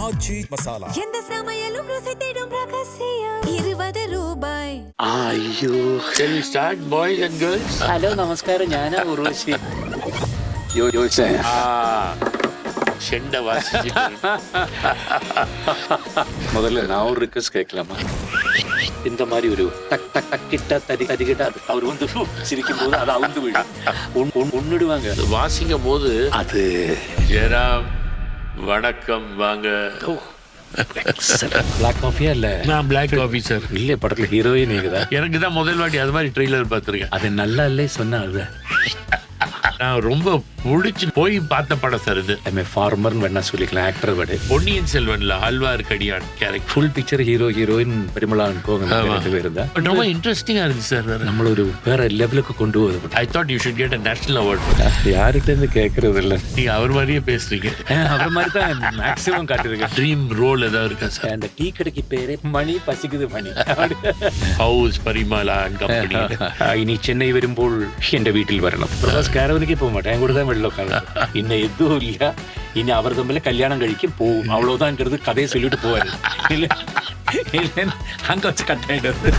ஆச்சி மசாலா. எந்த சமையலும் ருசி தேடும் ரகசியம் 20 ரூபாய். അയ്യോ. Shall we start, boys and girls? Hello നമസ്കാരം, ഞാനാ ഉർവശി. ஷெண்ட வாசிச்சுட்டு முதல்ல நான் ஒரு ரிக்வெஸ்ட் கேட்கலாமா? இந்த மாதிரி ஒரு டக் டக் டக் கிட்ட தடி தடிக்கிட்ட அவர் வந்து சிரிக்கும் போது அதை அவுந்து விடும் ஒன்னுடுவாங்க. வாசிக்கும் போது அது ஜெயராம் வணக்கம் வாங்க. பிளாக் காஃபியா இல்ல? நான் பிளாக் காஃபி சார். இல்ல, படத்துல ஹீரோயின் நீங்கதா? எனக்கு தான் முதல் வாட்டி அது மாதிரி ட்ரெய்லர் பார்த்துருக்கேன். அது நல்லா இல்லை சொன்னா அது நான் ரொம்ப பிடிச்சி போய் பார்த்த படம் சார் இது. ஃபார்மர்னு வேணா சொல்லிக்கலாம், ஆக்டர் வேர்டு. பொன்னியின் செல்வன்ல Azhwarkadiyan character. Full picture hero heroine பெருமளான் கோங்க இருந்தா ரொம்ப இன்ட்ரெஸ்டிங்கா இருக்கு சார். நம்மள ஒரு வேற லெவலுக்கு கொண்டு போகுது. I thought you should get a national award. யார்கிட்ட இருந்து கேட்கறது இல்லை, நீங்க அவர் மாதிரியே பேசுறீங்க. அவர் மாதிரி தான் மேக்ஸிமம் காட்டிருக்கேன். ட்ரீம் ரோல் ஏதாவது இருக்கா சார்? அந்த டீ கடைக்கு பேரே மணி பசிக்குது மணி ஹவுஸ் பரிமளா அண்ட் கம்பெனி. இனி சென்னை வரும்போல் எന്റെ വീട്ടിൽ വരണം. പ്രവാസ് കാരവനിക്ക് പോക മാட்டேன், கூட தான் வெளில உட்காந்து. இன்னும் எதுவும் இல்லையா, இனி அவர் தம்பில கல்யாணம் கழிக்க போகும், அவ்வளவுதான்ங்கிறது கதையை சொல்லிட்டு போவாரு. இல்லை இல்லை அங்க வச்சு கட் ஆயிடுறது.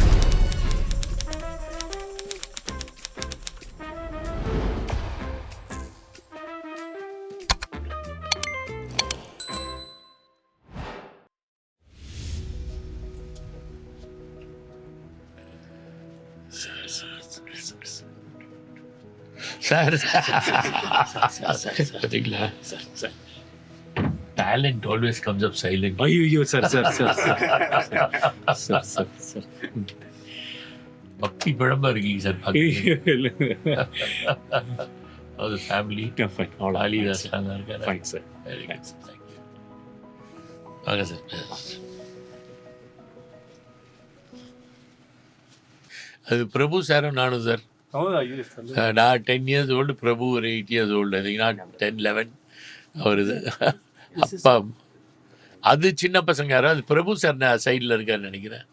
சார் பார்த்தீங்களா, talent always comes up silent. ஐயோ sir sir sir sir sir sir பக்தி பழமா இருக்கீங்க சார். அது ஃபேமிலி ஹாலிதாஸ் இருக்காரு sir. Very good sir, thank you. வாங்க சார். அது பிரபு சாரும் நானும் சார். நான் 10 years old, பிரபு ஒரு 8 years old. I think not 10, 11 அவருது. அப்பா அது சின்ன பசங்க யாரோ, அது பிரபு சார் சைடில் இருக்காருன்னு நினைக்கிறேன்.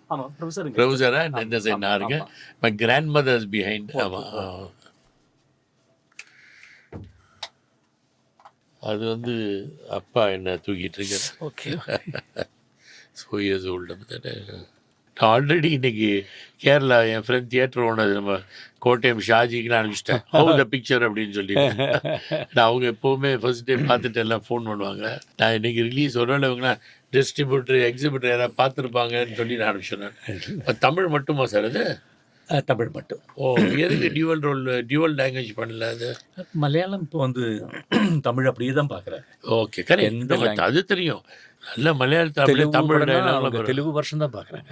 பிரபு சாரா இந்த சைட் நான் இருக்கேன். My grandmother's behind. ஆமாம், அது வந்து அப்பா என்ன தூக்கிட்டு இருக்காரு. ஓகே. 4 years old. நான் ஆல்ரெடி இன்னைக்கு கேரளா என் ஃப்ரெண்ட் தியேட்டர் ஓனர் நம்ம கோட்டயம் ஷாஜிக்கு நான் அனுப்பிச்சிட்டேன். ஹவு த பிக்சர் அப்படின்னு சொல்லி. நான் அவங்க எப்போவுமே ஃபர்ஸ்ட் டே பார்த்துட்டு எல்லாம் ஃபோன் பண்ணுவாங்க. நான் இன்னைக்கு ரிலீஸ் ஒருவேளை இவங்கன்னா டிஸ்ட்ரிபியூட்டர் எக்ஸிபியூட்டர் யாராவது பார்த்துருப்பாங்கன்னு சொல்லி நான் அனுப்பிச்சிடுறேன். தமிழ் மட்டுமா சார் அது? தமிழ் மட்டும். ஓ, எதுக்கு டியூவல் லாங்குவேஜ் பண்ணல அது? மலையாளம் இப்போ வந்து தமிழ் அப்படியே தான் பார்க்குறேன். Okay, correct. அது தெரியும். நல்ல மலையாளத்தில் அப்படியே தமிழ் தெலுங்கு வருஷன் தான் பார்க்குறேன்.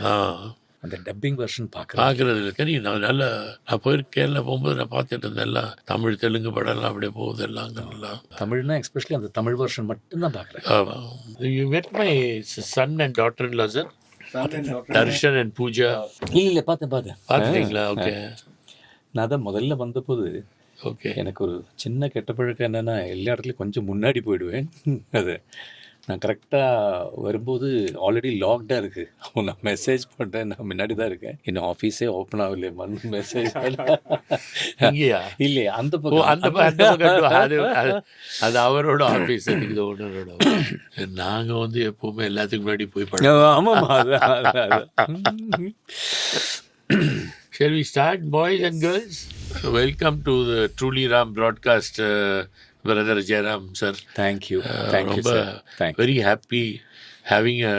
அந்த டப்பிங் வெர்ஷன் பார்க்குறது இல்லை, தெரியும். நான் போயிருக்கேன் கேரளா போகும்போது நான் பார்த்துட்டு இருந்தேன். எல்லாம் தமிழ் தெலுங்கு படம்லாம் அப்படியே போகுது எல்லாம். நல்லா தமிழ்னா எஸ்பெஷலி அந்த தமிழ் வெர்ஷன் மட்டும்தான் பார்க்குறேன். ஆமாம். You met my son and daughter-in-law, sir? Darshan and Pooja. இல்லை பார்த்தேன் பார்த்துட்டீங்களா? ஓகே. நான் தான் முதல்ல வந்தபோது ஓகே, எனக்கு ஒரு சின்ன கெட்ட பழக்கம் என்னென்னா, எல்லா இடத்துலையும் கொஞ்சம் முன்னாடி போயிடுவேன். அது நான் கரெக்டாக வரும்போது ஆல்ரெடி லாக்டாக இருக்குது. அவன் நான் மெசேஜ் பண்ணுறேன், நான் முன்னாடி தான் இருக்கேன், இன்னும் ஆஃபீஸே ஓப்பன் ஆகலையே மண் மெசேஜ் இல்லையா? இல்லையா அந்த அந்த பக்கம் அது அவரோட ஆஃபீஸ், இது ஓனரோட. நாங்கள் வந்து எப்போவுமே எல்லாத்துக்கும் முன்னாடி போய் பழம். ஆமாம். Shall we start, boys and girls? Welcome to the Truly Ram broadcast, brother Jairam sir. Thank you sir. Thank you. Very happy having a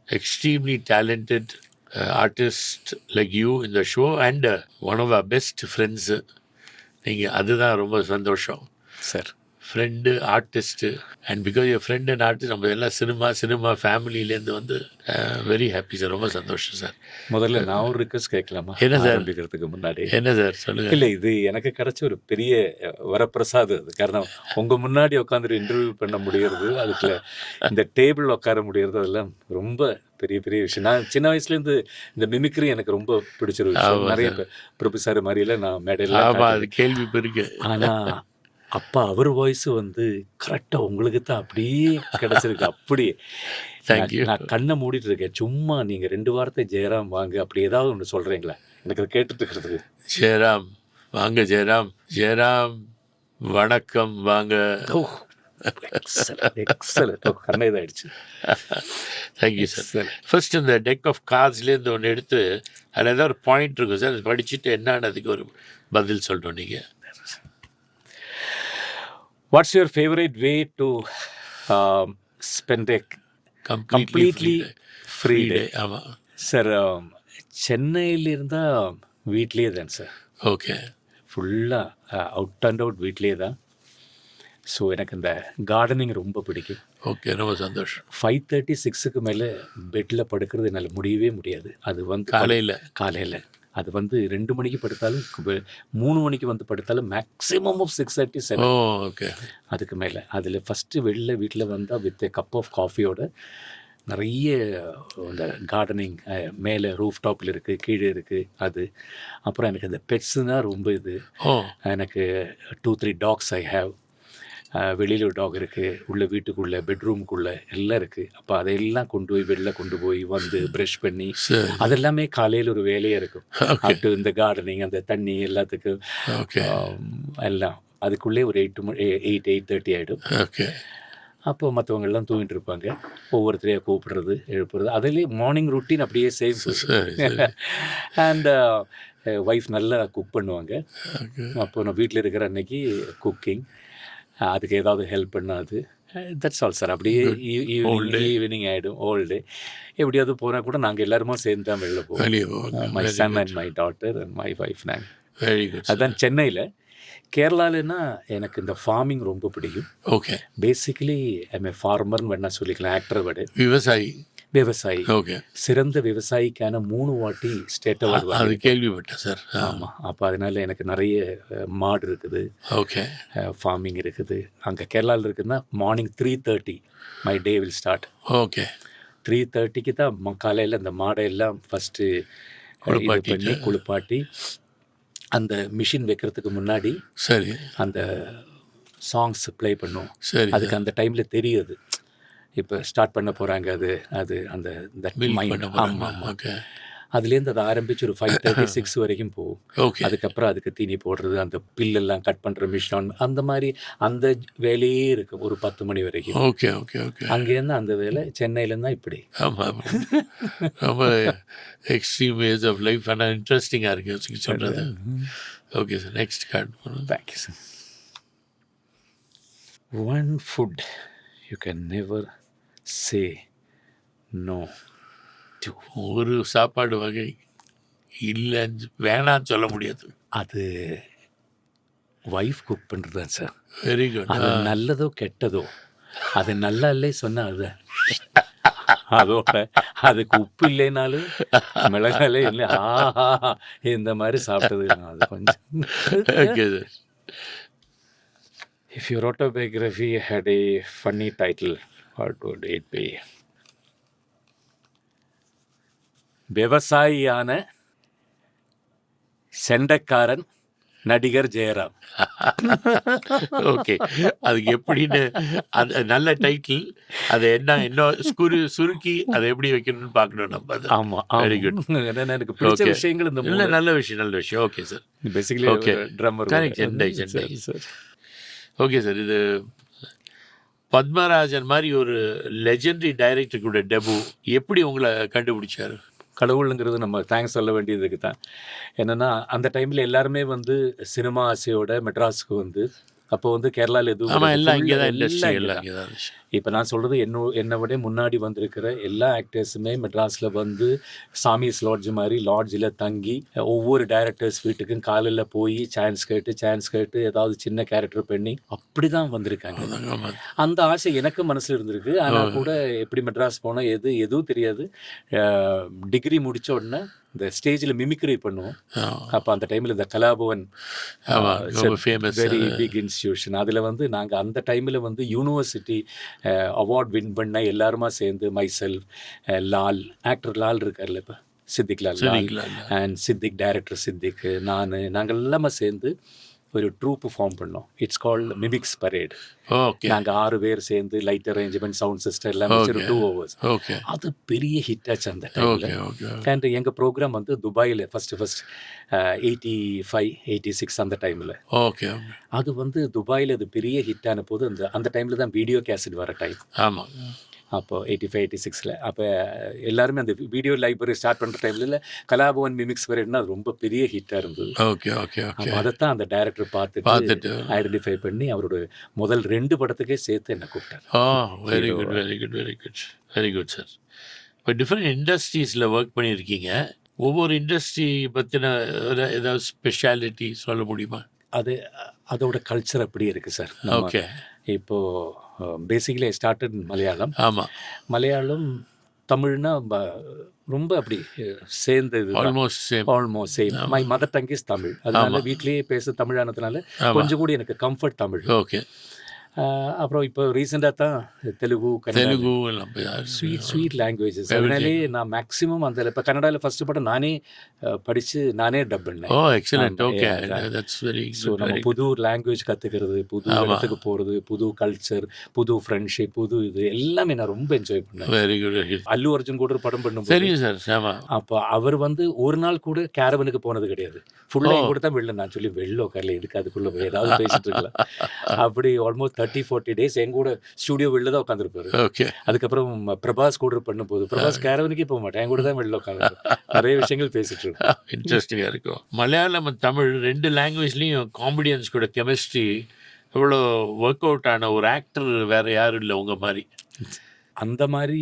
extremely talented artist like you in the show and one of our best friends. நீங்கள் அதுதான் ரொம்ப சந்தோஷம் sir. Friend artist, and because your friend and artist நம்ம எல்லாம் cinema ஃபேமிலியிலேருந்து வந்து very happy sir. ரொம்ப சந்தோஷம் sir. முதல்ல நான் ஒரு ரிக்வெஸ்ட் கேட்கலாமா? என்ன சார்? ஆரம்பிக்கிறதுக்கு முன்னாடி என்ன சார் சொல்லுங்கள். இல்லை, இது எனக்கு கிடைச்ச ஒரு பெரிய வரப்பிரசாதம். அது காரணம், உங்கள் முன்னாடி உட்காந்துட்டு இன்டர்வியூ பண்ண முடியறது, அதுக்குள்ள இந்த டேபிள் உட்கார முடியறது, அதெல்லாம் ரொம்ப பெரிய பெரிய விஷயம். நான் சின்ன வயசுலேருந்து இந்த மிமிக்ரி எனக்கு ரொம்ப பிடிச்சிரு விஷயம். நிறைய பிரபு சார் மாதிரிலாம் நான் மேடையில் அது கேள்வி பெருக்கு. ஆனால் அப்பா அவர் வாய்ஸ் வந்து கரெக்டாக உங்களுக்கு தான் அப்படியே கிடச்சிருக்கு. அப்படியே தேங்க்யூ. நான் கண்ணை மூடிட்டு இருக்கேன். சும்மா நீங்கள் 2 வார்த்தை ஜெயராம் வாங்க அப்படி ஏதாவது ஒன்று சொல்கிறீங்களா? எனக்கு அதை கேட்டுட்டு இருக்கிறதுக்கு. ஜெயராம் வாங்க, ஜெயராம் வணக்கம் வாங்க. எக்ஸலண்ட். கண்ணை இதாயிடுச்சு. Thank you sir. Excellent. ஃபர்ஸ்ட் இந்த டெக் ஆஃப் கார்ட்ஸ்லேருந்து ஒன்று எடுத்து அதில் ஏதாவது ஒரு பாயிண்ட் இருக்கும் சார், அதை படிச்சுட்டு என்னன்னதுக்கு ஒரு பதில் சொல்லணும் நீங்கள். What's your favourite way to spend a completely free டே? ஆமாம் சார், சென்னையில் இருந்தால் வீட்லேயே தான் சார், ஓகே. ஃபுல்லாக அவுட் அண்ட் அவுட் வீட்லேயே தான். ஸோ எனக்கு இந்த கார்டனிங் ரொம்ப பிடிக்கும். ஓகே, ரொம்ப சந்தோஷம். 5:30 6க்கு மேலே பெட்டில் படுக்கிறது என்னால் முடியவே முடியாது. அது வந்து காலையில் அது வந்து 2 மணிக்கு படுத்தாலும் 3 மணிக்கு வந்து படுத்தாலும் மேக்ஸிமம் ஆஃப் 6:30 7. ஓகே. அதுக்கு மேலே அதில் ஃபஸ்ட்டு வீட்டில் வந்தால் வித் ஏ கப் ஆஃப் காஃபியோட நிறைய இந்த கார்டனிங் மேலே ரூஃப் டாப்பில் இருக்குது, கீழே இருக்குது. அது அப்புறம் எனக்கு இந்த பெட்ஸுனால் ரொம்ப இது. எனக்கு 2-3 டாக்ஸ் ஐ ஹேவ். வெளியில் ஒரு டாக் இருக்குது, உள்ள வீட்டுக்குள்ளே பெட்ரூமுக்குள்ளே எல்லாம் இருக்குது. அப்போ அதையெல்லாம் கொண்டு போய் வெளில கொண்டு போய் வந்து ப்ரஷ் பண்ணி அதெல்லாமே காலையில் ஒரு வேலையாக இருக்கும். அப்டு இந்த கார்டனிங், அந்த தண்ணி எல்லாத்துக்கும் எல்லாம் அதுக்குள்ளே ஒரு 8:30 ஆகிடும். ஓகே. அப்போ மற்றவங்கெல்லாம் தூங்கிட்டு இருப்பாங்க, ஒவ்வொருத்தரையாக கூப்பிடுறது எழுப்புறது, அதிலே மார்னிங் ருட்டீன் அப்படியே சேம். அண்ட் ஒய்ஃப் நல்லா குக் பண்ணுவாங்க. அப்போ நான் வீட்டில் இருக்கிற அன்னைக்கு குக்கிங், அதுக்கு ஏதாவது ஹெல்ப் பண்ணாது. That's all sir. அப்படியே ஈவினிங் ஆகிடும், ஓல் டே. எப்படியாவது போனால் கூட நாங்கள் எல்லாருமா சேர்ந்து தான் வெளில போவோம். My son and my daughter and my wife. நாங்கள் வெரி குட். அதுதான் சென்னையில். கேரளாலன்னா எனக்கு இந்த ஃபார்மிங் ரொம்ப பிடிக்கும். ஓகே. பேசிக்கலி ஐம் ஏ ஃபார்மர்னு வேணா சொல்லிக்கலாம், ஆக்டரை விட விவசாயி. ஓகே. சிறந்த விவசாயிக்கான 3 வாட்டி ஸ்டேட் அவார்டு. அது கேள்விப்பட்டேன் சார். ஆமாம். அப்போ அதனால எனக்கு நிறைய மாடு இருக்குது. ஓகே. ஃபார்மிங் இருக்குது. அங்கே கேரளாவில் இருக்குதுன்னா morning 3:30 my day will start. Okay. 3:30க்கு தான் காலையில் அந்த மாடையெல்லாம் ஃபஸ்ட்டு பண்ணி குளிப்பாட்டி அந்த மிஷின் வைக்கிறதுக்கு முன்னாடி சரி அந்த சாங்ஸ் ப்ளே பண்ணுவோம். சரி. அதுக்கு அந்த டைமில் தெரியாது இப்போ ஸ்டார்ட் பண்ண போகிறாங்க. அது அந்த ஆமாம். ஓகே. அதுலேருந்து அதை ஆரம்பித்து ஒரு 5:30 6 வரைக்கும் போகும். ஓகே. அதுக்கப்புறம் அதுக்கு தீனி போடுறது, அந்த பில்லெல்லாம் கட் பண்ணுற மிஷின், அந்த மாதிரி அந்த வேலையே இருக்குது ஒரு 10 மணி வரைக்கும். ஓகே. ஓகே. ஓகே. அங்கேருந்து அந்த வேலை சென்னையிலேருந்து இப்படி. ஆமாம். ரொம்ப எக்ஸ்ட்ரீம் வேஸ் ஆஃப் லைஃப். ஆனால் இன்ட்ரெஸ்டிங்காக இருக்குது சொல்கிறது. Okay sir, next card. Thank you sir. One food you can never say no to. ஒரு சாப்பாடு வகை இல்லைன்னு வேணான்னு சொல்ல முடியாது. அது ஒய்ஃப் குக் பண்ணுறது தான் சார். Very good. அது நல்லதோ கெட்டதோ, அது நல்லா இல்லை சொன்னால் அது அதோட அதுக்கு உப்பு இல்லைனாலும் மிளகாலே இல்லை, இந்த மாதிரி சாப்பிட்டது அது கொஞ்சம். Okay sir. If your autobiography had a funny title, what would it be? விவசாயியான செண்டக்காரன் நடிகர் ஜெயராம். ஓகே. அதுக்கு எப்படின்னு அது நல்ல டைட்டில். அது இன்னும் சுருக்கி அதை எப்படி வைக்கணும்னு பார்க்கணும் நம்ம. அது ஆமாம். Very good. எனக்கு பிடிச்ச விஷயங்கள் இந்த இல்லை, நல்ல விஷயம். Okay sir. Basically okay. Drummer. Chennai. Okay sir. இது பத்மராஜன் மாதிரி ஒரு லெஜெண்டரி டைரக்டருக்குடைய டெபு எப்படி உங்களை கண்டுபிடிச்சாரு? கடவுளுங்கிறது நம்ம தேங்க்ஸ் சொல்ல வேண்டியதுக்கு தான். என்னென்னா அந்த டைமில் எல்லாருமே வந்து சினிமா ஆசையோட மெட்ராஸுக்கு வந்து, அப்போ வந்து கேரளாவில் எதுவும் எல்லாம் இங்கே தான் இண்டஸ்ட்ரி எல்லாம் இங்கே தான். இப்போ நான் சொல்கிறது என்னை விட முன்னாடி வந்திருக்கிற எல்லா ஆக்டர்ஸுமே மெட்ராஸில் வந்து சாமிஸ் லாட்ஜ் மாதிரி லாட்ஜில் தங்கி ஒவ்வொரு டைரக்டர்ஸ் வீட்டுக்கும் காலையில் போய் சான்ஸ் கேட்டு ஏதாவது சின்ன கேரக்டர் பண்ணி அப்படி தான் வந்திருக்காங்க. அந்த ஆசை எனக்கு மனசில் இருந்திருக்கு. ஆனால் கூட எப்படி மெட்ராஸ் போனால் எதுவும் தெரியாது. டிகிரி முடித்த உடனே இந்த ஸ்டேஜில் மிமிக்ரி பண்ணுவோம். அப்போ அந்த டைமில் இந்த கலாபவன் வெரி பிக் இன்ஸ்டியூஷன், அதில் வந்து நாங்கள் அந்த டைமில் வந்து யூனிவர்சிட்டி அவார்ட் வின் பண்ண எல்லாருமா சேர்ந்து மைசெல்ஃப், லால், ஆக்டர் லால் இருக்கார்ல இப்போ, சித்திக் லால் அண்ட் சித்திக், டைரக்டர் சித்திக், நாங்கள் எல்லாமே சேர்ந்து ஒரு ட்ரூப் ஃபார்ம் பண்ணோம். It's called mimics parade. Okay நாங்கள் 6 பேர் சேர்ந்து லைட் அரேஞ்ச்மெண்ட், சவுண்ட் சிஸ்டம் எல்லாம் வச்சு ஒரு 2 hours. ஓகே அது பெரிய ஹிட் ஆச்சு அந்த டைமில். ஓகே ஓகே அண்ட் எங்கள் ப்ரோக்ராம் வந்து துபாயில் ஃபஸ்ட்டு 85, 86 அந்த டைமில். ஓகே அது வந்து துபாயில் அது பெரிய ஹிட் ஆன போது அந்த டைமில் தான் வீடியோ கேசட் வர டைம். ஆமாம். அப்போ 85, 86 அப்போ எல்லாருமே அந்த வீடியோ லைப்ரரி ஸ்டார்ட் பண்ணுற டைமில் கலாபவன் மிமிக்ஸ் பரேட்னா அது ரொம்ப பெரிய ஹிட்டாக இருந்தது. ஓகே ஓகே ஓகே அப்போ அதைத்தான் அந்த டைரக்டர் பார்த்துட்டு ஐடென்டிஃபை பண்ணி அவரோட முதல் 2 படத்துக்கே சேர்த்து என்னை கூப்பிட்டார். Very good very good very good very good sir. இப்போ டிஃப்ரெண்ட் இண்டஸ்ட்ரீஸில் ஒர்க் பண்ணியிருக்கீங்க. ஒவ்வொரு இண்டஸ்ட்ரி பற்றின ஏதாவது ஸ்பெஷாலிட்டி சொல்ல முடியுமா? அதோட கல்ச்சர் அப்படியே இருக்குது சார். ஓகே. இப்போது பேசிக்கலி ஐ ஸ்டார்டட் மலையாளம். ஆமாம். மலையாளம் தமிழ்னா ரொம்ப அப்படி சேர்ந்தது. Almost same. My mother tongue is Tamil. அதனால வீட்லேயே பேச தமிழானதுனால கொஞ்சம் கூட எனக்கு கம்ஃபர்ட் தமிழ். ஓகே. அப்புறம் இப்போ ரீசெண்டாக தான் தெலுங்கு எல்லாம் ஸ்வீட் லாங்குவேஜஸ். அதனாலே நான் மேக்ஸிமம் அந்த இப்போ கன்னடாவில் ஃபஸ்ட்டு படம் நானே படித்து நானே டப் பண்ணேன். Excellent. Okay, that's very good. So நம்ம புது லாங்குவேஜ் கற்றுக்கிறது, புது இடத்துக்கு போகிறது, புது கல்ச்சர், புது ஃப்ரெண்ட்ஷிப், புது இது எல்லாமே நான் ரொம்ப என்ஜாய் பண்ணேன். Very good. அல்லு அர்ஜுன் கூட ஒரு படம் பண்ணும்போது சரி சார். ஆமாம். அப்போ அவர் வந்து ஒரு நாள் கூட கேரவனுக்கு போனது கிடையாது. ஃபுல்லாக கூட தான் வெளில நான் சொல்லி வெளில உட்காரல, எதுக்கு அதுக்குள்ளே போய் ஏதாவது பேசிட்டு இருக்கலாம். அப்படி ஆல்மோஸ்ட் 30-40 days என் கூட ஸ்டூடியோ வெளில தான் உட்காந்துருப்பாரு. ஓகே. அதுக்கப்புறம் பிரபாஸ் கூட பண்ணும்போது பிரபாஸ் கேரவனுக்கே போக மாட்டேன், என் கூட தான் வெளில உட்காந்து நிறைய விஷயங்கள் பேசிட்டு இருக்கோம். இன்ட்ரெஸ்டிங்காக இருக்கும். மலையாளம் தமிழ் 2 லாங்குவேஜ்லேயும் காமெடியன்ஸ் கூட கெமிஸ்ட்ரி எவ்வளோ ஒர்க் அவுட் ஆன ஒரு ஆக்டர் வேறு யாரும் இல்லை உங்கள் மாதிரி. அந்த மாதிரி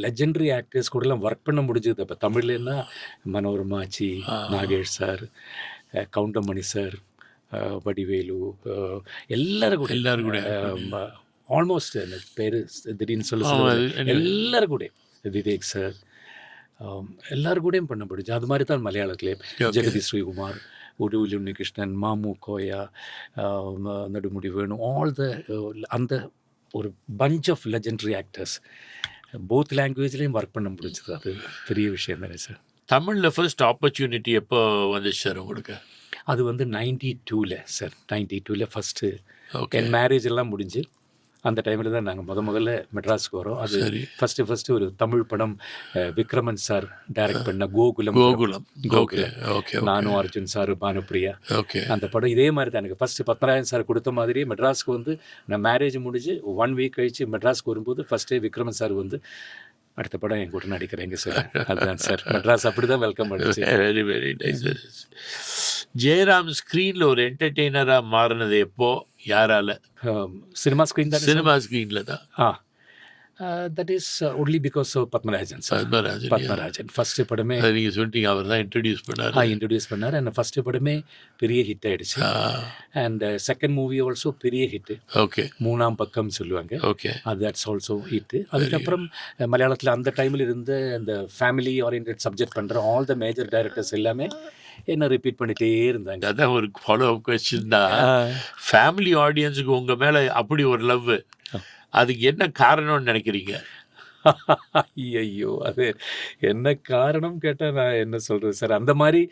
லெஜெண்டரி ஆக்டர்ஸ் கூடலாம் ஒர்க் பண்ண முடிஞ்சது. இப்போ தமிழ்லேன்னா மனோரமாச்சி, நாகேஷ் சார், கவுண்டமணி சார், வடிவேலு, எல்லாரும் கூட ஆல்மோஸ்ட் எனக்கு பேர் திடீர்னு சொல்ல எல்லாரும் கூட, விவேக் சார், எல்லாரும் கூடயும் பண்ண முடிஞ்சு. அது மாதிரி தான் மலையாளத்திலே ஜெகதி ஸ்ரீகுமார், உடுவில் உன்னிகிருஷ்ணன், மாமு கோயா, நடுமுடி வேணு, ஆல் அந்த ஒரு bunch of legendary actors both லாங்குவேஜ்லேயும் ஒர்க் பண்ண முடிஞ்சது. அது பெரிய விஷயம் தானே சார். தமிழில் ஃபர்ஸ்ட் ஆப்பர்ச்சுனிட்டி எப்போ வந்துச்சு சார் உங்களுக்கு? அது வந்து 92ல் சார். 92ல் ஃபஸ்ட்டு என் மேரேஜ் எல்லாம் முடிஞ்சு அந்த டைமில் தான் நாங்கள் முதல்ல மெட்ராஸுக்கு வரோம். அது ஃபஸ்ட்டு ஒரு தமிழ் படம் விக்ரமன் சார் டைரக்ட் பண்ண கோகுலம். நானும் அர்ஜுன் சார், பானுப்பிரியா. அந்த படம் இதே மாதிரி தான் எனக்கு ஃபஸ்ட்டு பத்மராஜன் சார் கொடுத்த மாதிரியே மெட்ராஸுக்கு வந்து நான் மேரேஜ் முடிஞ்சு 1 week கழிச்சு மெட்ராஸுக்கு வரும்போது ஃபஸ்ட்டே விக்ரமன் சார் வந்து அடுத்த படம் என் கூட நடிக்கிறேங்க சார். அதுதான் சார் மெட்ராஸ் அப்படி தான் வெல்கம் பண்ணிச்சு. Very very nice. ஜெயராம் ஸ்க்ரீனில் ஒரு என்டர்டெய்னராக மாறினது எப்போ, யாரால? சினிமா ஸ்க்ரீன் தான். சினிமா ஸ்க்ரீனில் தான். That is only because of Padmarajan sir. Padmarajan first படமே நீங்கள் சொல்லிட்டீங்க, அவர் தான் இன்ட்ரடியூஸ் பண்ணார். அண்ட் ஃபஸ்ட்டு படமே பெரிய ஹிட் ஆகிடுச்சு. அண்ட் செகண்ட் மூவி ஆல்சோ பெரிய ஹிட்டு. ஓகே. 3ஆம் பக்கம் சொல்லுவாங்க. ஓகே. அது தட்ஸ் ஆல்சோ ஹிட்டு. அதுக்கப்புறம் மலையாளத்தில் அந்த டைமில் இருந்த அந்த ஃபேமிலி ஓரியன்ட் சப்ஜெக்ட் பண்ணுற ஆல் த மேஜர் டைரக்டர்ஸ் எல்லாமே என்ன ரிப்பீட் பண்ணிகிட்டே இருந்தாங்க. அதான் ஒரு ஃபாலோ அப் கொஸ்டின் தான். ஃபேமிலி ஆடியன்ஸுக்கு உங்கள் மேலே அப்படி ஒரு லவ், அதுக்கு என்ன காரணம்னு நினைக்கிறீங்க? ஐயோ, அது என்ன காரணம் கேட்டால் நான் என்ன சொல்கிறது சார். அந்த மாதிரி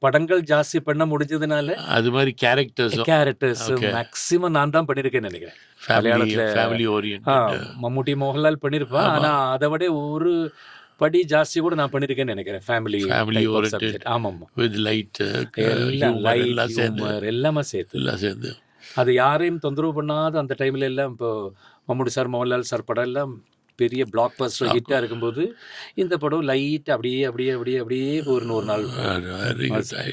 படங்கள் ஜாஸ்தி பண்ண முடிஞ்சதுனால அது மாதிரி கேரக்டர்ஸ் மேக்ஸிமம் நான் தான் பண்ணியிருக்கேன்னு நினைக்கிறேன். மலையாளத்தில் மம்முட்டி, மோகன்லால் பண்ணியிருப்பேன். ஆனால் அதை விட ஒரு படி ஜாஸ்தி கூட நான் பண்ணியிருக்கேன்னு நினைக்கிறேன். ஃபேமிலி ஆமாம், வித் லைட் எல்லாமே சேர்த்து அது யாரையும் தொந்தரவு பண்ணாத அந்த டைமில் எல்லாம். இப்போ மம்முட்டி சார், மோகன்லால் சார் படம் எல்லாம் பெரிய பிளாக் பஸ்டர் ஹிட்டாக இருக்கும்போது இந்த படம் லைட் அப்படியே அப்படியே அப்படியே அப்படியே ஒரு நாள்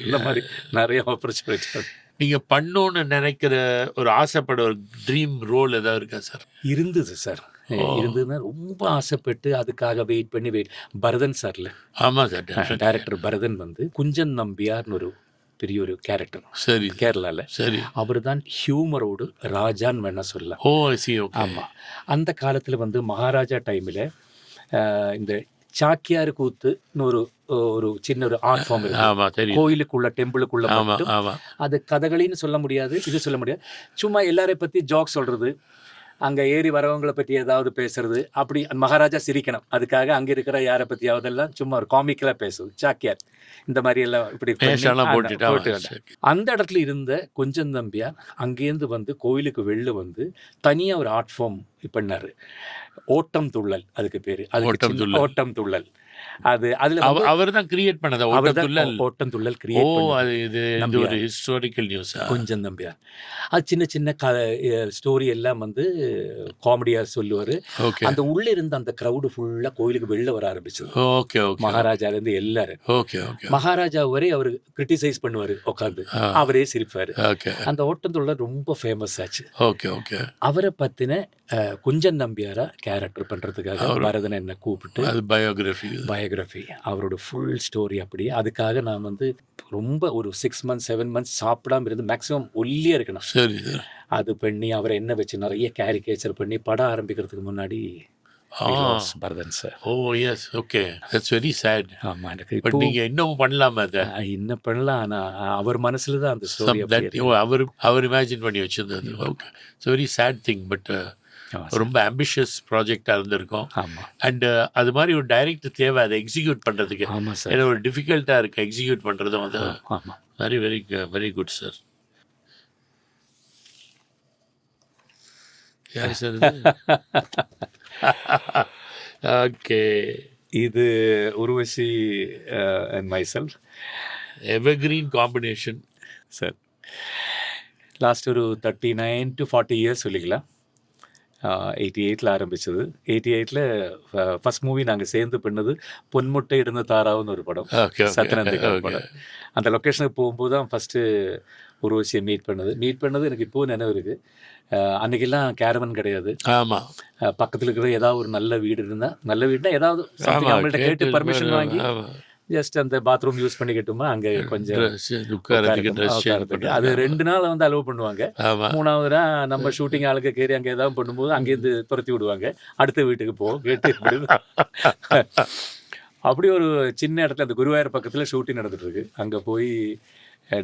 இந்த மாதிரி நிறைய ஆப்பர்ச்சுனிட்டி. நீங்கள் பண்ணணுன்னு நினைக்கிற ஒரு ஆசைப்பட ஒரு ட்ரீம் ரோல் ஏதாவது இருக்கா சார்? இருந்தது சார். இருந்ததுன்னா ரொம்ப ஆசைப்பட்டு அதுக்காக வெயிட் பண்ணி பரதன் சார்ல. ஆமாம் சார். டைரக்டர் பரதன் வந்து குஞ்சன் நம்பியார்னு ஒரு பெரிய ஒரு கேரக்டர். சரி. கேரளாவில். சரி. அவர் தான் ஹியூமரோடு ராஜான்னு வேணா சொல்லலாம். ஆமாம். அந்த காலத்தில் வந்து மகாராஜா டைமில் இந்த சாக்கியார் கூத்துன்னு ஒரு சின்ன ஒரு ஆர்ட் ஃபார்ம் இருக்கு. கோயிலுக்குள்ள டெம்பிளுக்குள்ள அது கதகளின்னு சொல்ல முடியாது, இது சொல்ல முடியாது. சும்மா எல்லாரை பற்றி ஜோக் சொல்கிறது, அங்கே ஏறி வரவங்களை பற்றி ஏதாவது பேசுறது, அப்படி மகாராஜா சிரிக்கணும், அதுக்காக அங்கே இருக்கிற யாரை பற்றியாவதெல்லாம் சும்மா ஒரு காமிக்கலாக பேசுவது, சாக்கியார் இந்த மாதிரி எல்லாம் இப்படி பண்ணி வேஷம்லாம் போட்டுட்டா போட்டு அந்த இடத்துல இருந்த குஞ்சன் நம்பியார் அங்கேருந்து வந்து கோயிலுக்கு வெளில வந்து தனியாக ஒரு ஆர்ட் ஃபார்ம் பண்ணார். ஓட்டம் துள்ளல் அதுக்கு பேர். ஓட்டம் துள்ளல். அது அதில் அவர் தான் கிரியேட் பண்ணதா ஓட்டம் துள்ளல் கிரியேட் அது இது ஒரு ஹிஸ்டாரிக்கல் நியூஸ். குஞ்சன் நம்பியார் அது சின்ன சின்ன ஸ்டோரி எல்லாம் வந்து காமெடியாக சொல்லுவார். அந்த உள்ளே இருந்த அந்த க்ரௌடு ஃபுல்லாக கோயிலுக்கு வெளில வர ஆரம்பிச்சது. மகாராஜாலேருந்து எல்லாரும். மகாராஜா வரை அவர் கிரிட்டிசைஸ் பண்ணுவார், உட்காந்து அவரே சிரிப்பார். அந்த ஓட்டம் துள்ளல் ரொம்ப ஃபேமஸ் ஆச்சு. அவரை பற்றின குஞ்சன் நம்பியாரா கேரக்டர் பண்ணுறதுக்காக பரதன் என்னை கூப்பிட்டு பயோகிராஃபி அவரோட ஃபுல் ஸ்டோரி அப்படி. அதுக்காக நான் வந்து ரொம்ப ஒரு 6 months 7 months சாப்பிடாம இருந்து மேக்ஸிமம் ஒல்லியாக இருக்கணும். சரி. அது பண்ணி அவரை என்ன வச்சு நிறைய கேரிகேச்சர் பண்ணி படம் ஆரம்பிக்கிறதுக்கு முன்னாடி Bharathan sir. Oh yes, okay, that's very sad. ஆமாம், எனக்கு பட் நீங்கள் இன்னும் பண்ணலாமா? அதை இன்னும் பண்ணலாம். ஆனால் அவர் மனசில் தான் அந்த ஸ்டோரி அவர் இமேஜின் பண்ணி வச்சுருந்தது. Okay, it's very sad thing. But ரொம்ப ஆம்பிஷியஸ் ப்ராஜெக்டாக இருந்திருக்கும். அண்ட் அது மாதிரி ஒரு டைரக்டர் தேவை அதை எக்ஸிக்யூட் பண்ணுறதுக்கு. ஏன்னா ஒரு டிஃபிகல்ட்டாக இருக்குது எக்ஸிக்யூட் பண்ணுறதும். அது very very very good sir. யார் சார்? ஓகே, இது Urvashi and myself. Evergreen combination sir. Last ஒரு 39 to 40 இயர்ஸ் சொல்லிக்கலாம். 88 ஆரம்பிச்சது. 88 ஃபர்ஸ்ட் மூவி நாங்கள் சேர்ந்து பண்ணது பொன்முட்டை இடுந்த தாராவுன்னு ஒரு படம், சத்யநந்திகர் படம். அந்த லொக்கேஷனுக்கு போகும்போது தான் ஃபஸ்ட்டு உருவசியை மீட் பண்ணது எனக்கு இப்போது நினைவு இருக்குது. அன்றைக்கெல்லாம் கேரவன் கிடையாது. ஆமாம், பக்கத்தில் இருக்கிற ஏதாவது ஒரு நல்ல வீடு இருந்தால், நல்ல வீடுனா ஏதாவது அவங்கள்ட்ட கேட்டு பர்மிஷன் வாங்கி ஜஸ்ட் அந்த பாத்ரூம் யூஸ் பண்ணிக்கிட்டோமா, அங்கே கொஞ்சம் அது 2 நாள் வந்து அலோவ் பண்ணுவாங்க. 3வது நாள் நம்ம ஷூட்டிங் ஆளுக்கு கேரி அங்கே ஏதாவது பண்ணும்போது அங்கேருந்து துரத்தி விடுவாங்க, அடுத்த வீட்டுக்கு கேட்டு. அப்படி ஒரு சின்ன இடத்துல அந்த குருவாயூர் பக்கத்தில் ஷூட்டிங் நடந்துட்டுருக்கு. அங்கே போய்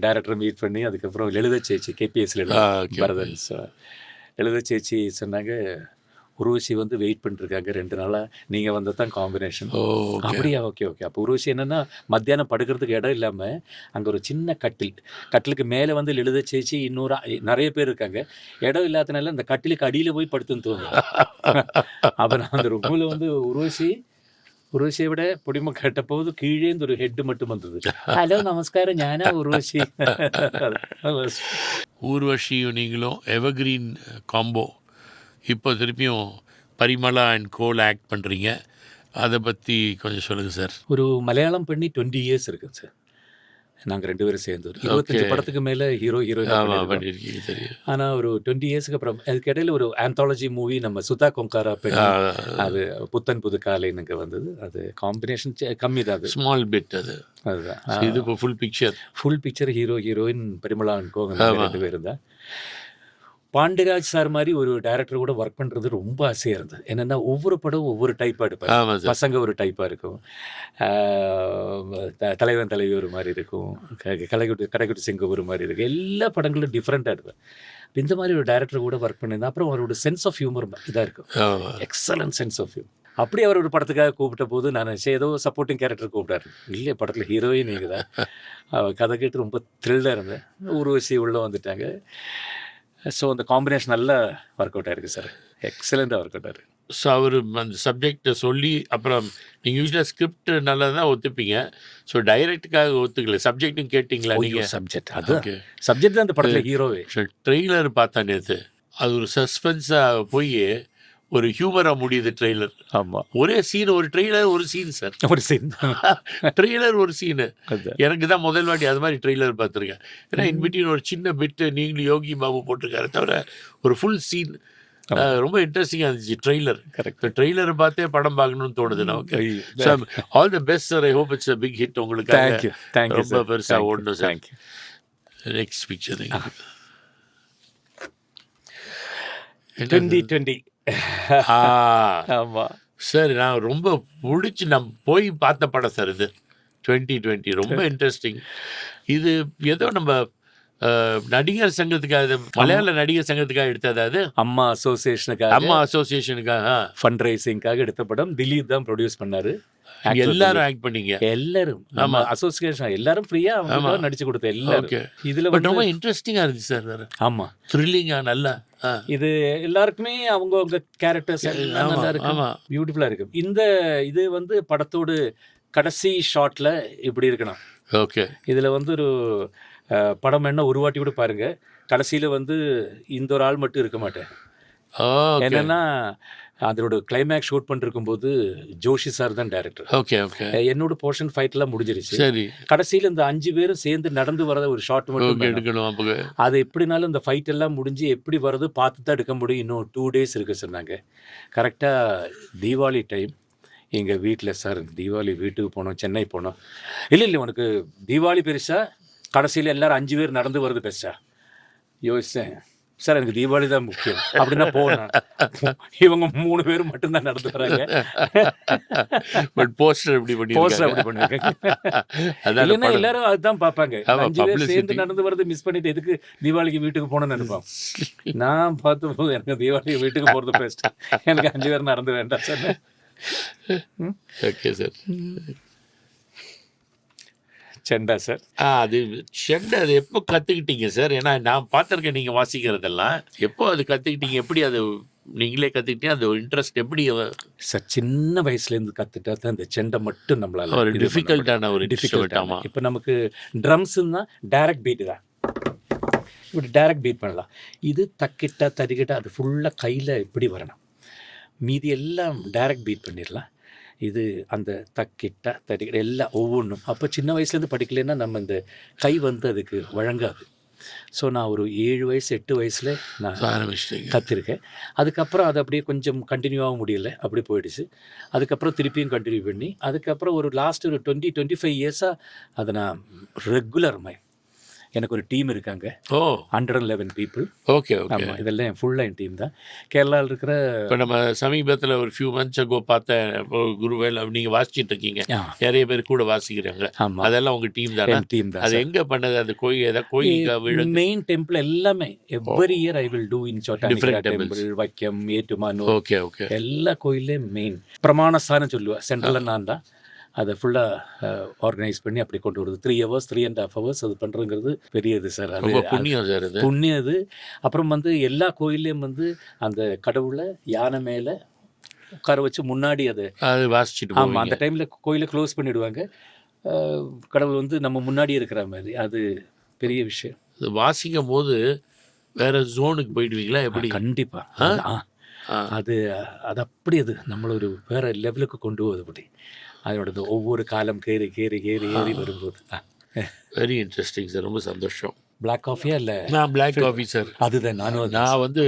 டைரக்டரை மீட் பண்ணி அதுக்கப்புறம் லலிதா சேச்சி கேபிஎஸ்ல பரதன் சார் லலிதா சேச்சி சொன்னாங்க, உருவசி வந்து வெயிட் பண்ணிருக்காங்க 2 நாளாக, நீங்கள் வந்தால் தான் காம்பினேஷன். அப்படியா? ஓகே. அப்போ உருவசி என்னென்னா மத்தியானம் படுக்கிறதுக்கு இடம் இல்லாமல் அங்கே ஒரு சின்ன கட்டிலுக்கு மேலே வந்து லலிதா சேச்சி இன்னொரு நிறைய பேர் இருக்காங்க. இடம் இல்லாதனால அந்த கட்டிலுக்கு அடியில் போய் படுத்துன்னு தோணும். அப்போ நான் அந்த ரூமில் வந்து உருவசியை விட பொடிமை கேட்டபோது கீழே ஒரு ஹெட்டு மட்டும் வந்தது. ஹலோ நமஸ்காரம், ஞானா உருவசி. ஊர்வஷியும் நீங்களும் எவர்கிரீன் காம்போ. இப்போ திருப்பியும் பரிமளா அண்ட் கோல் ஆக்ட் பண்ணுறீங்க, அதை பற்றி கொஞ்சம் சொல்லுங்கள் சார். ஒரு மலையாளம் பண்ணி 20 இயர்ஸ் இருக்குங்க சார். நாங்கள் 2 பேரும் சேர்ந்து ஒரு 25 படத்துக்கு மேலே பண்ணியிருக்கீங்க தெரியும். ஆனால் ஒரு 20 இயர்ஸுக்கு அப்புறம் அதுக்கு இடையில ஒரு ஆந்தாலஜி மூவி நம்ம சுதா கொங்காரா பண்ணி, அது புத்தன் புது காலைனுக்கு வந்தது. அது காம்பினேஷன் கம்மி தான், அது ஸ்மால் பிட். அதுதான் இது. இப்போ full picture heroine Parimala and கோங்க 2 பேர் தான். பாண்டியராஜ் சார் மாதிரி ஒரு டைரக்டர் கூட ஒர்க் பண்ணுறது ரொம்ப ஆசையாக இருந்தது. என்னென்னா ஒவ்வொரு படம் ஒவ்வொரு டைப்பாக எடுப்பார். பசங்க ஒரு டைப்பாக இருக்கும், தலைவன் தலைவி ஒரு மாதிரி இருக்கும், கடைக்குட்டி சிங்கம் ஒரு மாதிரி இருக்கும். எல்லா படங்களும் டிஃப்ரெண்ட்டாக எடுப்பேன். இந்த மாதிரி ஒரு டைரக்டர் கூட ஒர்க் பண்ணியிருந்தேன். அப்புறம் அவரோட சென்ஸ் ஆஃப் ஹியூமர் இதாக இருக்கும், எக்ஸலன்ட் சென்ஸ் ஆஃப் ஹியூமர். அப்படி அவர் ஒரு படத்துக்காக கூப்பிட்ட போது நான் ஏதோ சப்போர்ட்டிங் கேரக்டர் கூப்பிட்டாரு. இல்லை, படத்தில் ஹீரோயின் நீங்கள் தான். கதை கேட்டு ரொம்ப த்ரில்லாக இருந்தேன். உருவசி உள்ளே வந்துட்டாங்க. ஸோ அந்த காம்பினேஷன் நல்லா ஒர்க் அவுட் ஆயிருக்கு சார். எக்ஸலண்ட்டாக ஒர்க் அவுட் ஆயிருக்கு. ஸோ அவர் அந்த சப்ஜெக்டை சொல்லி அப்புறம் நீங்கள் யூஸ்வலாக ஸ்கிரிப்ட் நல்லா தான் ஒத்துப்பீங்க. ஸோ டைரக்டுக்காக ஒத்துக்கல, சப்ஜெக்டும் கேட்டிங்களா நீங்கள்? சப்ஜெக்ட் அது சப்ஜெக்ட் தான் அந்த படத்தில் ஹீரோவே. ட்ரெய்லர் பார்த்தா நேற்று அது ஒரு சஸ்பென்ஸாக போய் ஒரு ஹியூமராக முடியுது ட்ரெய்லர். ஆமாம், ஒரே சீன், ஒரு ட்ரெய்லர் ஒரு சீன் சார், ஒரு சீன் ட்ரெய்லர் ஒரு சீனு. எனக்கு தான் முதல் வாட்டி அது மாதிரி ட்ரெய்லர் பார்த்துருக்கேன். ஏன்னா இன்பிட்வீன் ஒரு சின்ன பிட்டு நீங்களும் யோகி பாபு போட்டிருக்காரு தவிர ஒரு ஃபுல் சீன் ரொம்ப இன்ட்ரெஸ்டிங்காக இருந்துச்சு ட்ரெய்லர். கரெக்ட், ட்ரெய்லரை பார்த்தே படம் பார்க்கணும்னு தோணுது நமக்கு. All the best sir. I hope it's a big hit உங்களுக்கு. ரொம்ப பெருசாக ஓடணும் சார். Next picture 2020. ஆமாம் சார், நான் ரொம்ப பிடிச்சி நான் போய் பார்த்த படம் சார் இது 2020. ரொம்ப இன்ட்ரெஸ்டிங். இது ஏதோ நம்ம நடிகர் சங்கத்துக்காக, மலையாள நடிகர் சங்கத்துக்காக எடுத்தது அது? அம்மா அசோசியேஷனுக்காக, அம்மா அசோசியேஷனுக்காக ஃபண்ட் ரைசிங்காக எடுத்த படம். திலீப் தான் ப்ரொடியூஸ் பண்ணாரு. எல்லாரும் ஆக்ட் பண்ணீங்க? எல்லாரும் நம்ம அசோசியேஷன் எல்லாரும் ஃப்ரீயா அவங்க நடிச்சு கொடுத்த எல்லாரும். இதுல பட் ரொம்ப இன்ட்ரெஸ்டிங்கா இருந்துச்சு சார். வேற ஆமா, த்ரில்லிங்கா நல்லா. இது எல்லாருக்குமே அவங்க கேரக்டர்ஸ் எல்லாம் நல்லா இருக்கு, பியூட்டிஃபுல்லா இருக்கு. இந்த இது வந்து படத்தோடு கடைசி ஷாட்ல இப்படி இருக்கணும். ஓகே. இதுல வந்து ஒரு படம் என்ன ஒரு வாட்டி கூட பாருங்க, கடைசியில வந்து இந்த ஒரு ஆள் மட்டும் இருக்க மாட்டேன். என்னன்னா அதோட கிளைமேக்ஸ் ஷூட் பண்ணிருக்கும் போது ஜோஷி சார் தான் டைரக்டர். Okay okay. என்னோட போர்ஷன் ஃபைட்லாம் முடிஞ்சிருச்சு. சரி. கடைசியில் இந்த 5 பேரும் சேர்ந்து நடந்து வரத ஒரு ஷாட் மட்டும் எடுக்கணும். அது எப்படினாலும் இந்த ஃபைட் எல்லாம் முடிஞ்சு எப்படி வரது பார்த்து தான் எடுக்க முடியும். இன்னும் 2 days இருக்கு சொன்னாங்க. கரெக்டாக தீபாவளி டைம் எங்கள் வீட்டில், சார் தீபாவளி வீட்டுக்கு போனோம், சென்னை போனோம். இல்லை உனக்கு தீபாவளி பெருசா, கடைசியில் எல்லாரும் 5 பேர் நடந்து வருது பெருசா? யோசித்தேன், சார் எனக்கு தீபாவளி தான் முக்கியம் அப்படின்னா போனேன். இவங்க 3 பேரும் மட்டும்தான் நடந்து வராங்க. பட் போஸ்டர் எப்படி பண்ணிருக்காங்க. இல்லைன்னா எல்லாரும் அதுதான் பார்ப்பாங்க. 5 பேர் சேர்ந்து நடந்து வரது மிஸ் பண்ணிட்டு எதுக்கு தீபாவளிக்கு வீட்டுக்கு போகணும்னு நினைப்பான். நான் பார்த்த போது எனக்கு தீபாவளிக்கு வீட்டுக்கு போகிறது பெஸ்ட், எனக்கு 5 பேர் நடந்து வேண்டாம் சார். Okay sir. செண்டா சார், அது செண்டை அது எப்போ கற்றுக்கிட்டீங்க சார்? ஏன்னா நான் பார்த்துருக்கேன் நீங்கள் வாசிக்கிறதெல்லாம். எப்போ அது கற்றுக்கிட்டீங்க? எப்படி அது நீங்களே கற்றுக்கிட்டீங்க? அது ஒரு இன்ட்ரெஸ்ட் எப்படி சார்? சின்ன வயசுலேருந்து கற்றுட்டா தான் இந்த செண்டை மட்டும் நம்மளால. ஒரு டிஃபிகல்ட்டான ஒரு டிஃபிகல்ட்டாமா. இப்போ நமக்கு ட்ரம்ஸுன்னா டைரக்ட் பீட்டு தான், இப்படி டைரக்ட் பீட் பண்ணலாம். இது தக்கிட்டா தறிக்கிட்டா அது ஃபுல்லாக கையில் இப்படி வரணும். மீதி எல்லாம் டைரக்ட் பீட் பண்ணிடலாம். இது அந்த தக்கிட்ட தட்டிக்கிட்ட எல்லாம் ஒவ்வொன்றும். அப்போ சின்ன வயசுலேருந்து படிக்கலைன்னா நம்ம இந்த கை வந்து அதுக்கு வழங்காது. ஸோ நான் ஒரு 7 வயசு 8 வயசில் நான் கற்றுருக்கேன். அதுக்கப்புறம் அது அப்படியே கொஞ்சம் கண்டினியூ ஆக முடியலை, அப்படி போயிடுச்சு. அதுக்கப்புறம் திருப்பியும் கண்டினியூ பண்ணி அதுக்கப்புறம் ஒரு லாஸ்ட் ஒரு 20-25 இயர்ஸாக அதை நான் ரெகுலர் எனக்கு ஒரு டீம் இருக்காங்க. 111 people. Okay okay. ஆமாம், இதெல்லாம் என் ஃபுல் லைன் டீம் தான். கேரளாவில் இருக்கிற இப்போ நம்ம சமீபத்தில் ஒரு ஃபியூ மந்த்ஸ் அகோ பார்த்த குருவேல் நீங்கள் வாசிச்சுட்டு இருக்கீங்க, நிறைய பேர் கூட வாசிக்கிறாங்க. ஆமாம், அதெல்லாம் உங்கள் டீம் தானே? டீம் தான். அது எங்கே பண்ணது? அது கோயில் மெயின் டெம்பிள் எல்லாமே every year I will do in Chottanikkara temple, Vaikom, Ettumanoor. Okay okay. எல்லா கோயிலையும் மெயின் பிரமாண ஸ்தானம் சொல்லுவேன். சென்ட்ரலில் நான் தான் அதை ஃபுல்லாக ஆர்கனைஸ் பண்ணி அப்படி கொண்டு வருது. 3 hours 3.5 hours அது பண்ணுறங்கிறது பெரிய இது சார். அது புண்ணியம் சார், அது புண்ணியம். அது அப்புறம் வந்து எல்லா கோயிலையும் வந்து அந்த கடவுளை யானை மேலே உட்கார வச்சு முன்னாடி அதை வாசிச்சுட்டு. ஆமாம், அந்த டைமில் கோயிலை க்ளோஸ் பண்ணிவிடுவாங்க. கடவுள் வந்து நம்ம முன்னாடியே இருக்கிற மாதிரி. அது பெரிய விஷயம். அது வாசிக்கும் போது வேறு ஜோனுக்கு போயிடுவீங்களா எப்படி? கண்டிப்பாக. அது அப்படி அது நம்மளை ஒரு வேறு லெவலுக்கு கொண்டு போகுது. அப்படி அதோட ஒவ்வொரு காலம் ஏறி வரும்போது வெரி இன்ட்ரெஸ்டிங் சார். ரொம்ப சந்தோஷம். பிளாக் காஃபியா இல்லை? நான் பிளாக் காஃபி சார். அதுதான் நான் வந்து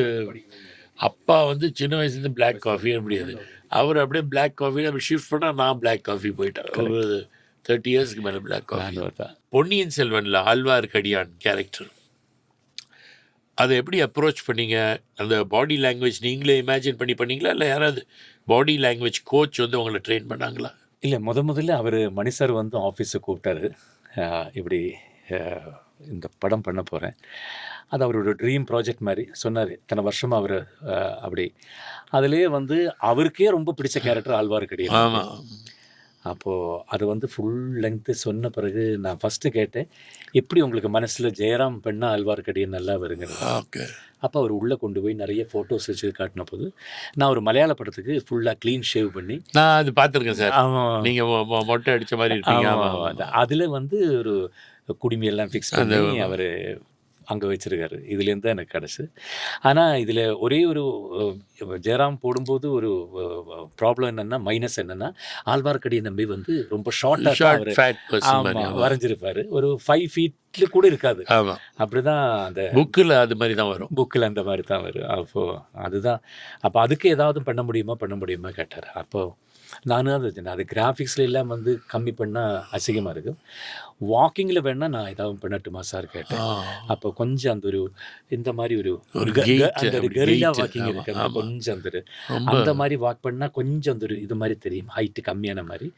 அப்பா வந்து சின்ன வயசுலேருந்து பிளாக் காஃபியே முடியாது. அவர் அப்படியே பிளாக் காஃபி அப்படி ஷிஃப்ட் பண்ணால் நான் பிளாக் காஃபி போயிட்டேன். ஒரு 30 yearsக்கு மேலே பிளாக் காஃபி. பொன்னியின் செல்வனில் ஆழ்வார்க்கடியான் கேரக்டர் அதை எப்படி அப்ரோச் பண்ணீங்க? அந்த பாடி லாங்குவேஜ் நீங்களே இமேஜின் பண்ணீங்களா, இல்லை யாராவது பாடி லாங்குவேஜ் கோச் வந்து உங்களை ட்ரெயின் பண்ணாங்களா? இல்லை, முதல்ல அவர் மணி சார் வந்து ஆஃபீஸை கூப்பிட்டாரு. இப்படி இந்த படம் பண்ண போகிறேன், அது அவரோட ட்ரீம் ப்ராஜெக்ட் மாதிரி சொன்னார். இத்தனை வருஷமாக அவர் அப்படி அதிலே வந்து அவருக்கே ரொம்ப பிடிச்ச கேரக்டர் ஆழ்வார்க்கடியான். அப்போது அது வந்து ஃபுல் லெங்க்த்து சொன்ன பிறகு நான் ஃபஸ்ட்டு கேட்டேன், எப்படி உங்களுக்கு மனசில் ஜெயராம் பண்ணால் ஆழ்வார்க்கடியான் நல்லா வருங்கிறது. ஓகே. அப்போ அவர் உள்ளே கொண்டு போய் நிறைய ஃபோட்டோஸ் வச்சு காட்டின போது நான் ஒரு மலையாள படத்துக்கு ஃபுல்லாக க்ளீன் ஷேவ் பண்ணி நான் அது பார்த்துருக்கேன் சார். நீங்கள் மொட்டை அடித்த மாதிரி இருக்கீங்க. அதில் வந்து ஒரு குடிமையெல்லாம் ஃபிக்ஸ் பண்ணி அவர் அங்கே வச்சுருக்காரு. இதுலேருந்து தான் எனக்கு கிடச்சி. ஆனால் இதில் ஒரே ஒரு ஜெயராம் போடும்போது ஒரு ப்ராப்ளம் என்னென்னா, மைனஸ் என்னென்னா, ஆழ்வார்க்கடியை நம்பி வந்து ரொம்ப ஷார்ட்டாக வரைஞ்சிருப்பார். ஒரு 5 feet கூட இருக்காது. அப்படிதான் அந்த புக்கில் அது மாதிரி தான் வரும். புக்கில் அந்த மாதிரி தான் வரும். அப்போது அதுதான். அப்போ அதுக்கு ஏதாவது பண்ண முடியுமா கேட்டார். அப்போது நானும் அது கிராஃபிக்ஸில் எல்லாம் வந்து கம்மி பண்ணால் அசிங்கமாக இருக்கும், வாக்கிங்கில் வேணால் நான் ஏதாவது பண்ணட்டுமா சார் கேட்டேன். அப்போ கொஞ்சம் அந்த ஒரு இந்த மாதிரி ஒரு கெரில்லா வாக்கிங் இருக்கு, கொஞ்சம் அந்த மாதிரி வாக் பண்ணால் கொஞ்சம் அந்த ஒரு இது மாதிரி தெரியும், ஹைட்டு கம்மியான மாதிரி.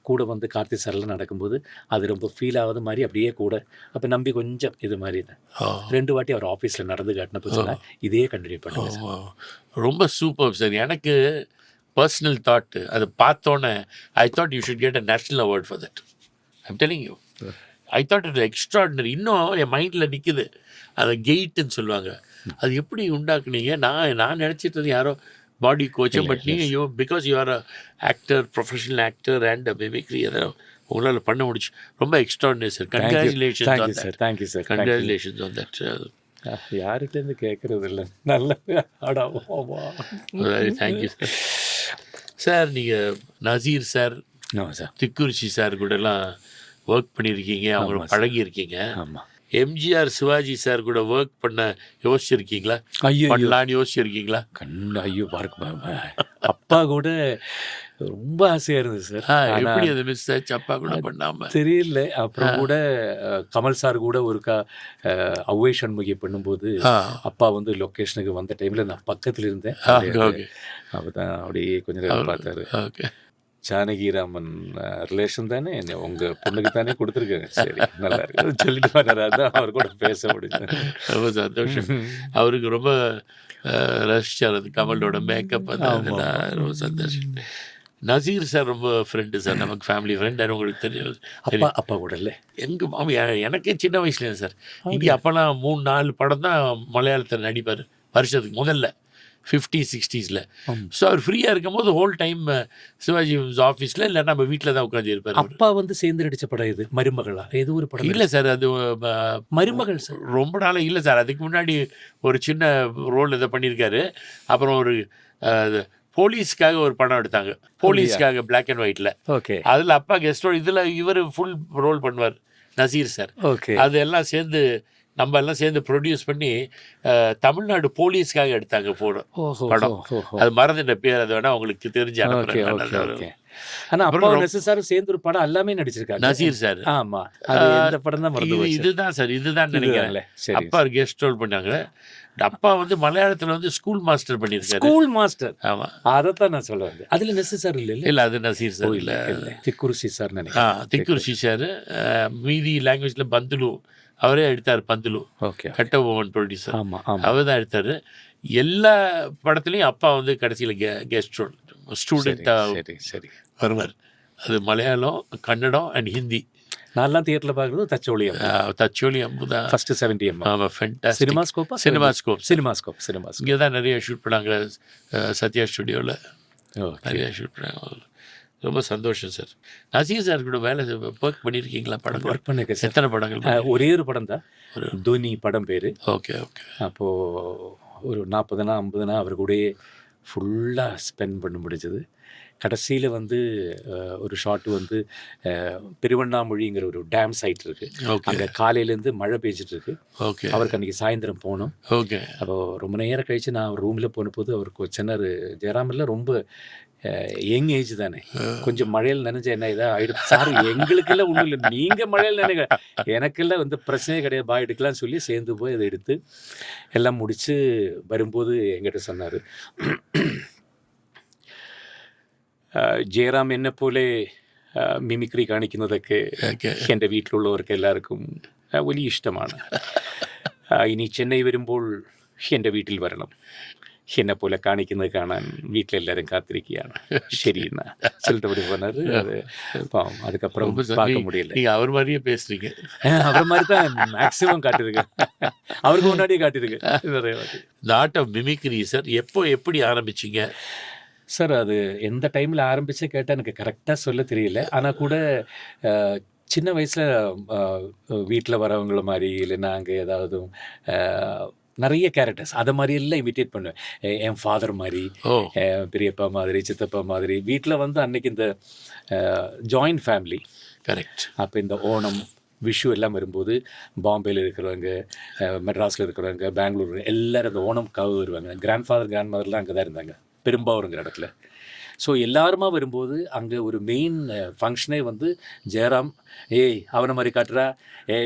கூட வந்து கார்த்தி சார்லாம் நடக்கும்போது அது ரொம்ப ஃபீல் ஆகாத மாதிரி அப்படியே கூட. அப்போ இப்போ நம்பி கொஞ்சம் இது மாதிரி தான் ஓ 2 வாட்டி அவர் ஆஃபீஸில் நடந்து காட்டின புதுசுல இதே கண்டினியூ பண்ணுங்க சார். ஓ. ரொம்ப சூப்பர் சார். எனக்கு பர்சனல் தாட் அதை பார்த்தோன்னே I thought you should get a national award for that. I'm telling you, I thought it extraordinary. இன்னும் என் மைண்டில் நிற்குது அந்த கெயிட்டுன்னு சொல்லுவாங்க. அது எப்படி உண்டாக்குனீங்க? நான் நினச்சிட்டு யாரோ பாடி கோச்சு, பட் நீங்கள் you because you are a actor, professional actor and mimicry, அதை உங்களால் பண்ண முடிச்சு. ரொம்ப extraordinary sir. Congratulations on thank you sir, that. Thank you sir. Congratulations on that. யார்கிட்டேருந்து கேட்கறது இல்லை. நல்ல வெரி தேங்க்யூ சார். சார் நீங்கள் Nazir sir, sir. Thikkurissy sir கூடலாம் ஒர்க் பண்ணியிருக்கீங்க, அவங்கள ஆமாம் சார். பழகியிருக்கீங்க. ஆமாம். எம்ஜிஆர் சிவாஜி சார் கூட ஒர்க் பண்ண யோசிச்சிருக்கீங்களா? ஐயோ பண்ணலான்னு யோசிச்சிருக்கீங்களா? ஐயோ பார்க்க அப்பா கூட ரொம்ப ஆசையாக இருந்தது சார். எப்படி அது மிஸ் ஆச்சு அப்பா கூட பண்ணாம? தெரியல. அப்புறம் கூட கமல் சார் கூட ஒருக்கா அவ்வை சண்முகி பண்ணும்போது அப்பா வந்து லொக்கேஷனுக்கு வந்த டைமில் நான் பக்கத்தில் இருந்தேன். அப்போ தான் அப்படியே கொஞ்ச நேரம் பார்த்தாரு. ஓகே. ஜானகிராமன் ரிலேஷன் தானே, உங்கள் பொண்ணுக்கு தானே கொடுத்துருக்காங்க. சரி நல்லா இருக்கு சொல்லிட்டு வர்றாரு. அதான் அவர் கூட பேச முடியும். ரொம்ப சந்தோஷம். அவருக்கு ரொம்ப ரசிச்சார் அது கமலோட மேக்கப். ரொம்ப சந்தோஷம். நசீர் சார் ரொம்ப ஃப்ரெண்டு சார், நமக்கு ஃபேமிலி ஃப்ரெண்ட். உங்களுக்கு தெரியும். அப்பா கூட இல்லை எங்கள் மாமி எனக்கே சின்ன வயசுலேயும் சார். இங்கே அப்போலாம் 3-4 படம் தான் மலையாளத்தில் நடிப்பார் வருஷத்துக்கு முதல்ல 50s 60s. ஸோ அவர் ஃப்ரீயாக இருக்கும் போது ஹோல் டைம் சிவாஜி ஆஃபீஸில் இல்லை நம்ம வீட்டில் தான் உட்காந்து இருப்பார். அப்பா வந்து சேர்ந்து நடித்த படம் இது மருமகளா ஏதோ ஒரு படம்? இல்லை சார், அது மருமகள் சார். ரொம்ப நாளாக இல்லை சார். அதுக்கு முன்னாடி ஒரு சின்ன ரோல் இதை பண்ணியிருக்காரு. அப்புறம் ஒரு போலீஸ்க்காக ஒரு படம் எடுத்தாங்க, போலீஸ்க்காக பிளாக் அண்ட் ஒயிட்டில். ஓகே. அதில் அப்பா கெஸ்ட் ரோல், இதில் இவர் ஃபுல் ரோல் பண்ணுவார் நசீர் சார். ஓகே. அது எல்லாம் சேர்ந்து நம்ம எல்லாம் சேர்ந்து ப்ரொடியூஸ் பண்ணி தமிழ்நாடு போலீஸ்க்காக எடுத்தாங்க படம். அது மறந்துட்ட பேர், அது வேணா உங்களுக்கு தெரிஞ்சு அனுப்புறேன். ஆனால் அப்பா நசீர் சேர்ந்து ஒரு படம் எல்லாமே நடிச்சிருக்காரு நசீர் சார். ஆமா, அது எந்த படம் தான் மறந்து போச்சு. இதுதான் சார், இதுதான் நினைக்கிறேன். அப்பா கெஸ்ட் ரோல் பண்ணாங்க. அப்பா வந்து மலையாளத்தில் வந்து ஸ்கூல் மாஸ்டர் பண்ணியிருக்காரு. School master. ஆமாம், அதைத்தான் நான் சொல்ல வந்தேன். அதில் நசீர் சார் இல்லை? இல்லை, அது நசீர் சார் இல்லை, திக்குரிசி சார் நினைக்கிறேன். திக்குரிசி சார். மீதி லாங்குவேஜில் பந்துலு அவரே எடுத்தார். பந்துலு கட்டபொம்மன் ப்ரொடியூசர், அவர் தான் எடுத்தார். எல்லா படத்துலையும் அப்பா வந்து கடைசியில் கெஸ்ட் ரோல் ஸ்டூடெண்ட்டாக வருவார். அது மலையாளம், கன்னடம் அண்ட் ஹிந்தி. நான்லாம் தியேட்டரில் பார்க்குறது தச்சோலி அம்புதான் ஃபர்ஸ்ட் 70mm. ஆமாம், ஃபென்டாஸ்டிக். சினிமாஸ்கோப் இங்கே தான் நிறைய ஷூட் பண்ணாங்க, சத்யா ஸ்டுடியோவில் நிறைய ஷூட் பண்ணாங்க. ரொம்ப சந்தோஷம் சார். நசீர் சார் கூட வேலை ஒர்க் பண்ணியிருக்கீங்களா? படம் ஒர்க் பண்ணிருக்கேன். எத்தனை படங்கள்? ஒரே ஒரு படம் தான், தோனி படம் பேர். Okay okay. அப்போது ஒரு 40-50 அவர் கூடயே ஃபுல்லாக ஸ்பெண்ட் பண்ண முடிஞ்சது. கடைசியில் வந்து ஒரு ஷாட்டு வந்து பெருவண்ணாமொழிங்கிற ஒரு டேம் சைட் இருக்குது. அங்கே காலையிலேருந்து மழை பெய்ஞ்சிட்ருக்கு. ஓகே. அவருக்கு அன்றைக்கி சாயந்தரம் போனோம். ஓகே. அப்போது ரொம்ப நேரம் கழித்து நான் ரூமில் போன போது அவருக்கு சின்ன ஜெயராமில் ரொம்ப யங் ஏஜ் தானே, கொஞ்சம் மழையில் நினைஞ்ச என்ன இதாக ஆகிடும் சார். எங்களுக்கெல்லாம் ஒன்றும் இல்லை, நீங்கள் மழையில் நினைக்க, எனக்கெல்லாம் வந்து பிரச்சனையே கிடையாது, பாய் எடுக்கலாம்னு சொல்லி சேர்ந்து போய் அதை எடுத்து எல்லாம் முடித்து வரும்போது என்கிட்ட சொன்னார், ജയറാം എന്നെ പോലെ മിമിക്രി കാണിക്കുന്നതൊക്കെ എൻ്റെ വീട്ടിലുള്ളവർക്ക് എല്ലാവർക്കും വലിയ ഇഷ്ടമാണ്. ഇനി ചെന്നൈ വരുമ്പോൾ എൻ്റെ വീട്ടിൽ വരണം, എന്നെ പോലെ കാണിക്കുന്നത് കാണാൻ വീട്ടിലെല്ലാവരും കാത്തിരിക്കുകയാണ്. ശരിയെന്നാ சொல்லிட்டு அப்படி போனார். அது பாவம், அதுக்கப்புறம் பார்க்க முடியல. நீங்கள் அவர் மாதிரியே பேசுகிறீங்க. அவர் மாதிரி தான் மேக்ஸிமம் காட்டியிருக்கேன், அவருக்கு முன்னாடியே காட்டியிருக்கேன் நிறைய வாட்டி. இந்த ஆர்ட் ஆஃப் மிமிக்ரி சார் எப்படி ஆரம்பிச்சிங்க சார்? அது எந்த டைமில் ஆரம்பித்து கேட்டால் எனக்கு கரெக்டாக சொல்ல தெரியல. ஆனால் கூட சின்ன வயசில் வீட்டில் வரவங்கள மாதிரி இல்லை நாங்கள் ஏதாவது நிறைய கேரக்டர்ஸ் அதை மாதிரியெல்லாம் இமிட்டேட் பண்ணுவேன். என் ஃபாதர் மாதிரி, பெரியப்பா மாதிரி, சித்தப்பா மாதிரி. வீட்டில் வந்து அன்னைக்கு இந்த ஜாயிண்ட் ஃபேமிலி. கரெக்ட். அப்போ இந்த ஓணம், விஷு எல்லாம் வரும்போது பாம்பேயில் இருக்கிறவங்க, மெட்ராஸில் இருக்கிறவங்க, பெங்களூர் எல்லோரும் அந்த ஓணம்காக வருவாங்க. கிராண்ட் மதர்லாம் அங்கே தான் இருந்தாங்க, பெரும்பாவூருங்கிற இடத்துல. ஸோ எல்லாருமா வரும்போது அங்கே ஒரு மெயின் ஃபங்க்ஷனே வந்து ஜெயராம் அவனை மாதிரி காட்டுறா,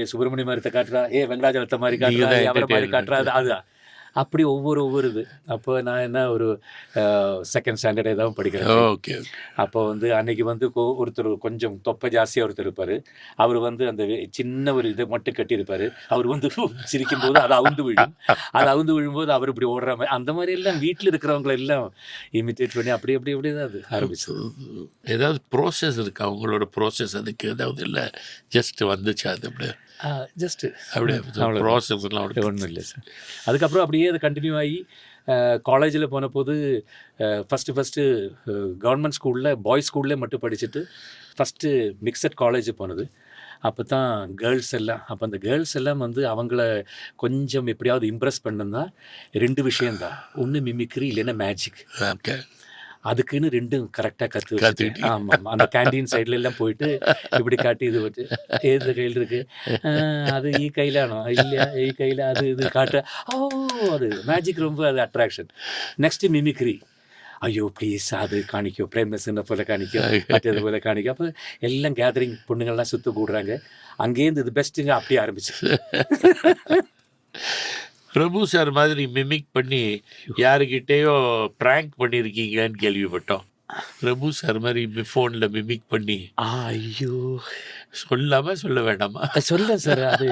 சுப்பிரமணிய மாதிரி காட்டுறா, வெங்கடாஜலத்தை மாதிரி காட்டுறா, அவரை மாதிரி காட்டுறா. அதுதான் அப்படி ஒவ்வொரு இது. அப்போ நான் என்ன ஒரு செகண்ட் ஸ்டாண்டர்ட் ஏதாவது படிக்கிறேன். ஓகே. அப்போ வந்து அன்னைக்கு வந்து ஒருத்தர் கொஞ்சம் தொப்பை ஜாஸ்தியாக ஒருத்தர் இருப்பார். அவர் வந்து அந்த சின்ன ஒரு இதை மட்டும் கட்டியிருப்பார். அவர் வந்து சிரிக்கும்போது அது அவுந்து விழும். அது அவுந்து விழும்போது அவர் இப்படி ஓடுற மாதிரி அந்த மாதிரி எல்லாம் வீட்டில் இருக்கிறவங்களை எல்லாம் இமிட்டேட் பண்ணி அப்படி தான் அது ஆரம்பிச்சது. ஏதாவது ப்ரோசஸ் இருக்கா உங்களோட ப்ரோசஸ்? அதுக்கு ஏதாவது இல்லை, ஜஸ்ட் வந்துச்சு அது அப்படியே ஜஸ்ட்டு அப்படியே ப்ராசஸ் எல்லாம் ஒன்றும் இல்லை சார். அதுக்கப்புறம் அப்படியே அது கண்டினியூ ஆகி காலேஜில் போன போது ஃபஸ்ட்டு கவர்மெண்ட் ஸ்கூலில் பாய்ஸ் ஸ்கூல்லே மட்டும் படிச்சுட்டு ஃபஸ்ட்டு மிக்சட் காலேஜ் போனது. அப்போ தான் கேர்ள்ஸ் எல்லாம் அப்போ அந்த கேர்ள்ஸ் எல்லாம் வந்து அவங்கள கொஞ்சம் எப்படியாவது இம்ப்ரெஸ் பண்ணணும்னா 2 விஷயந்தான். ஒன்று மிமிக்ரி, இல்லைன்னா மேஜிக். ஓகே. அதுக்குன்னு 2ம் கரெக்டாக கற்றுக்கிட்டு ஆமாம் அந்த கேண்டீன் சைடில் எல்லாம் போயிட்டு இப்படி காட்டி இது வச்சு ஏது கையில் இருக்குது அது ஈ கையிலானோ இல்லையா ஈ கையில் அது இது காட்ட அது மேஜிக் ரொம்ப அது அட்ராக்ஷன். Next mimicry. ஐயோ ப்ளீஸ் அது காணிக்கோ, பிரேம்னஸ்ன்னு போல காணிக்கோ, மற்றது போல காணிக்கோ. அப்போ எல்லாம் கேதரிங் பொண்ணுங்கள்லாம் சுற்று கூடுறாங்க. அங்கேருந்து இது பெஸ்ட்டுங்க அப்படியே ஆரம்பிச்சு. பிரபு சார் மாதிரி மிமிக் பண்ணி யாருக்கிட்டேயோ ப்ராங்க் பண்ணியிருக்கீங்கன்னு கேள்விப்பட்டோம். பிரபு சார் மாதிரி ஃபோனில் மிமிக் பண்ணி. ஐயோ சொல்லாமல் சொல்ல வேண்டாமா? சொல்ல சார் அது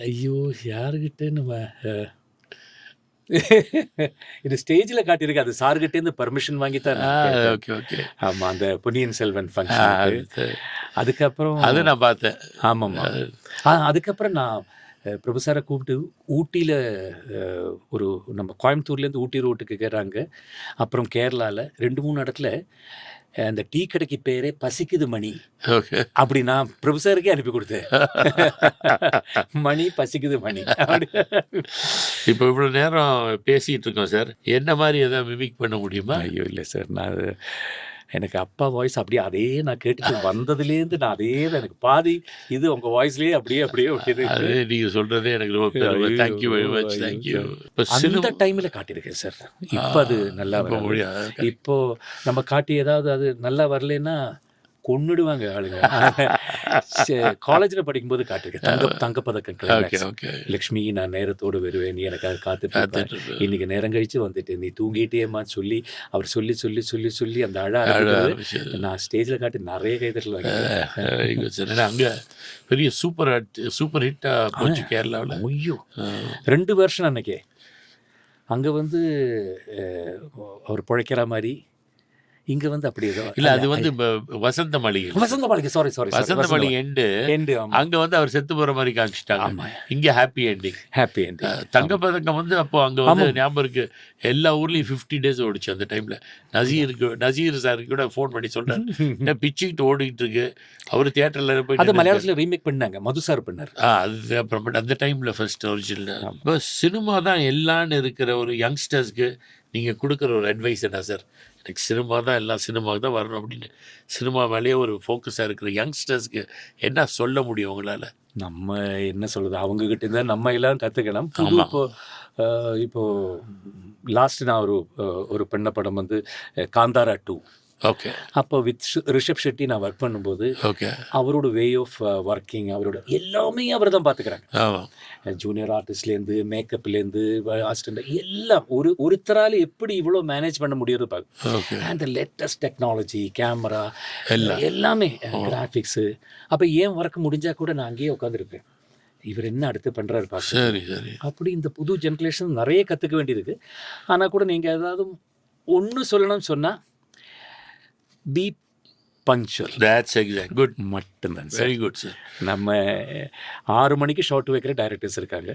ஐயோ யாருக்கிட்ட நம்ம இது ஸ்டேஜில் காட்டியிருக்கு. அது சார்கிட்டேருந்து பர்மிஷன் வாங்கி தான். Okay okay. ஆமாம் அந்த பொன்னியின் செல்வன் ஃபங்க்ஷன். அதுக்கப்புறம் அது நான் பார்த்தேன். ஆமாம்மா. அதுக்கப்புறம் நான் பிரபு சாரை கூப்பிட்டு ஊட்டியில் ஒரு நம்ம கோயம்புத்தூர்லேருந்து ஊட்டி ரோட்டுக்கு கேட்குறாங்க. அப்புறம் கேரளாவில் 2-3 இடத்துல அந்த டீ கடைக்கு பேரே பசிக்குது மணி. ஓகே. அப்படி நான் பிரபு சாருக்கே அனுப்பி கொடுத்தேன். மணி பசிக்குது மணி. இப்போ இவ்வளோ நேரம் பேசிகிட்டு இருக்கோம் சார், என்ன மாதிரி எதாவது மிமிக் பண்ண முடியுமா? ஐயோ இல்லை சார், நான் எனக்கு அப்பா வாய்ஸ் அப்படியே அதே நான் கேட்டுட்டு வந்ததுலேருந்து நான் அதே தான் எனக்கு பாதி இது உங்கள் வாய்ஸ்லேயே அப்படியே அது நீங்கள் சொல்கிறதே எனக்கு ரொம்ப பெருமை. Thank you very much. தேங்க்யூ. இப்போ அந்த டைமில் காட்டியிருக்கேன் சார். இப்போ அது நல்லா முடியாது. இப்போ நம்ம காட்டி ஏதாவது அது நல்லா வரலன்னா கொன்னுடுவாங்க ஆளுங்க. காலேஜில் படிக்கும்போது காட்டிருக்கேன் தங்கப்பதக்கம். லக்ஷ்மி நான் நேரத்தோடு வருவேன், நீ எனக்காக காத்துட்டு இன்னைக்கு நேரம் கழிச்சு வந்துட்டு நீ தூங்கிட்டேம்மா சொல்லி அவர் சொல்லி சொல்லி சொல்லி சொல்லி அந்த நான் ஸ்டேஜில் காட்டி நிறைய கைதட்டல் வாங்கிட்டேன். அங்கே பெரிய சூப்பர் ஹிட்டாக போச்சு கேரளாவில். ஐயோ 2 வருஷம் அன்னைக்கே அங்கே வந்து அவர் பிழைக்கிற மாதிரி. இங்கே வந்து அப்படி ஏதோ இல்லை, அது வந்து வசந்த மாளிகை சாரி வசந்த மாளிகை எண்டு அங்கே வந்து அவர் செத்து போகிற மாதிரி காமிச்சிட்டாங்க. இங்கே ஹாப்பி எண்டிங். தங்கப்பதக்கம் வந்து அப்போ அங்கே வந்து ஞாபகம் இருக்கு, எல்லா ஊர்லேயும் 50 days ஓடிச்சு அந்த டைமில். நசீர் சாருக்கு கூட ஃபோன் பண்ணி சொல்கிறார், பிச்சுக்கிட்டு ஓடிக்கிட்டு இருக்கு. அவர் தியேட்டரில் போய் அது மலையாளத்தில் ரீமேக் பண்ணாங்க, மது சார் பண்ணார். அது அப்புறம் அந்த டைமில் ஃபர்ஸ்ட் ஒரிஜினல். இப்போ சினிமா தான் எல்லான்னு இருக்கிற ஒரு யங்ஸ்டர்ஸ்க்கு நீங்கள் கொடுக்குற ஒரு அட்வைஸ் என்ன சார்? எனக்கு சினிமா தான் எல்லாம், சினிமாவுக்கு தான் வரணும் அப்படின்னு சினிமா மேலேயே ஒரு ஃபோக்கஸாக இருக்கிற யங்ஸ்டர்ஸ்க்கு என்ன சொல்ல முடியும் உங்களால்? நம்ம என்ன சொல்கிறது, அவங்கக்கிட்ட இருந்தால் நம்ம எல்லாம் கற்றுக்கலாம். இப்போது லாஸ்ட்டு நான் ஒரு பெண்ண படம் வந்து காந்தாரா 2. ஓகே. அப்போ வித் ரிஷப் ஷெட்டி நான் ஒர்க் பண்ணும்போது ஓகே அவரோட வே ஆஃப் ஒர்க்கிங் அவரோட எல்லாமே அவர் தான் பார்த்துக்கிறாங்க. ஜூனியர் ஆர்டிஸ்ட்லேருந்து மேக்கப்லேருந்து அசிஸ்டண்ட் எல்லாம் ஒருத்தரால் எப்படி இவ்வளோ மேனேஜ் பண்ண முடியுது பார்க்க. அந்த லேட்டஸ்ட் டெக்னாலஜி, கேமரா எல்லாமே, கிராஃபிக்ஸு. அப்போ ஏன் ஒர்க் முடிஞ்சால் கூட நான் அங்கேயே உட்காந்துருப்பேன், இவர் என்ன அடுத்து பண்ணுறாரு பார்க்க. சரி சரி. அப்படி இந்த புது ஜென்ரேஷன் நிறைய கற்றுக்க வேண்டியிருக்கு. ஆனால் கூட நீங்கள் ஏதாவது ஒன்று சொல்லணும்னு சொன்னால் B punctual. That's exact good மட்டும்தான் சார். Very good sir. நம்ம 6 மணிக்கு ஷார்ட் வைக்கிற டைரக்டர்ஸ் இருக்காங்க,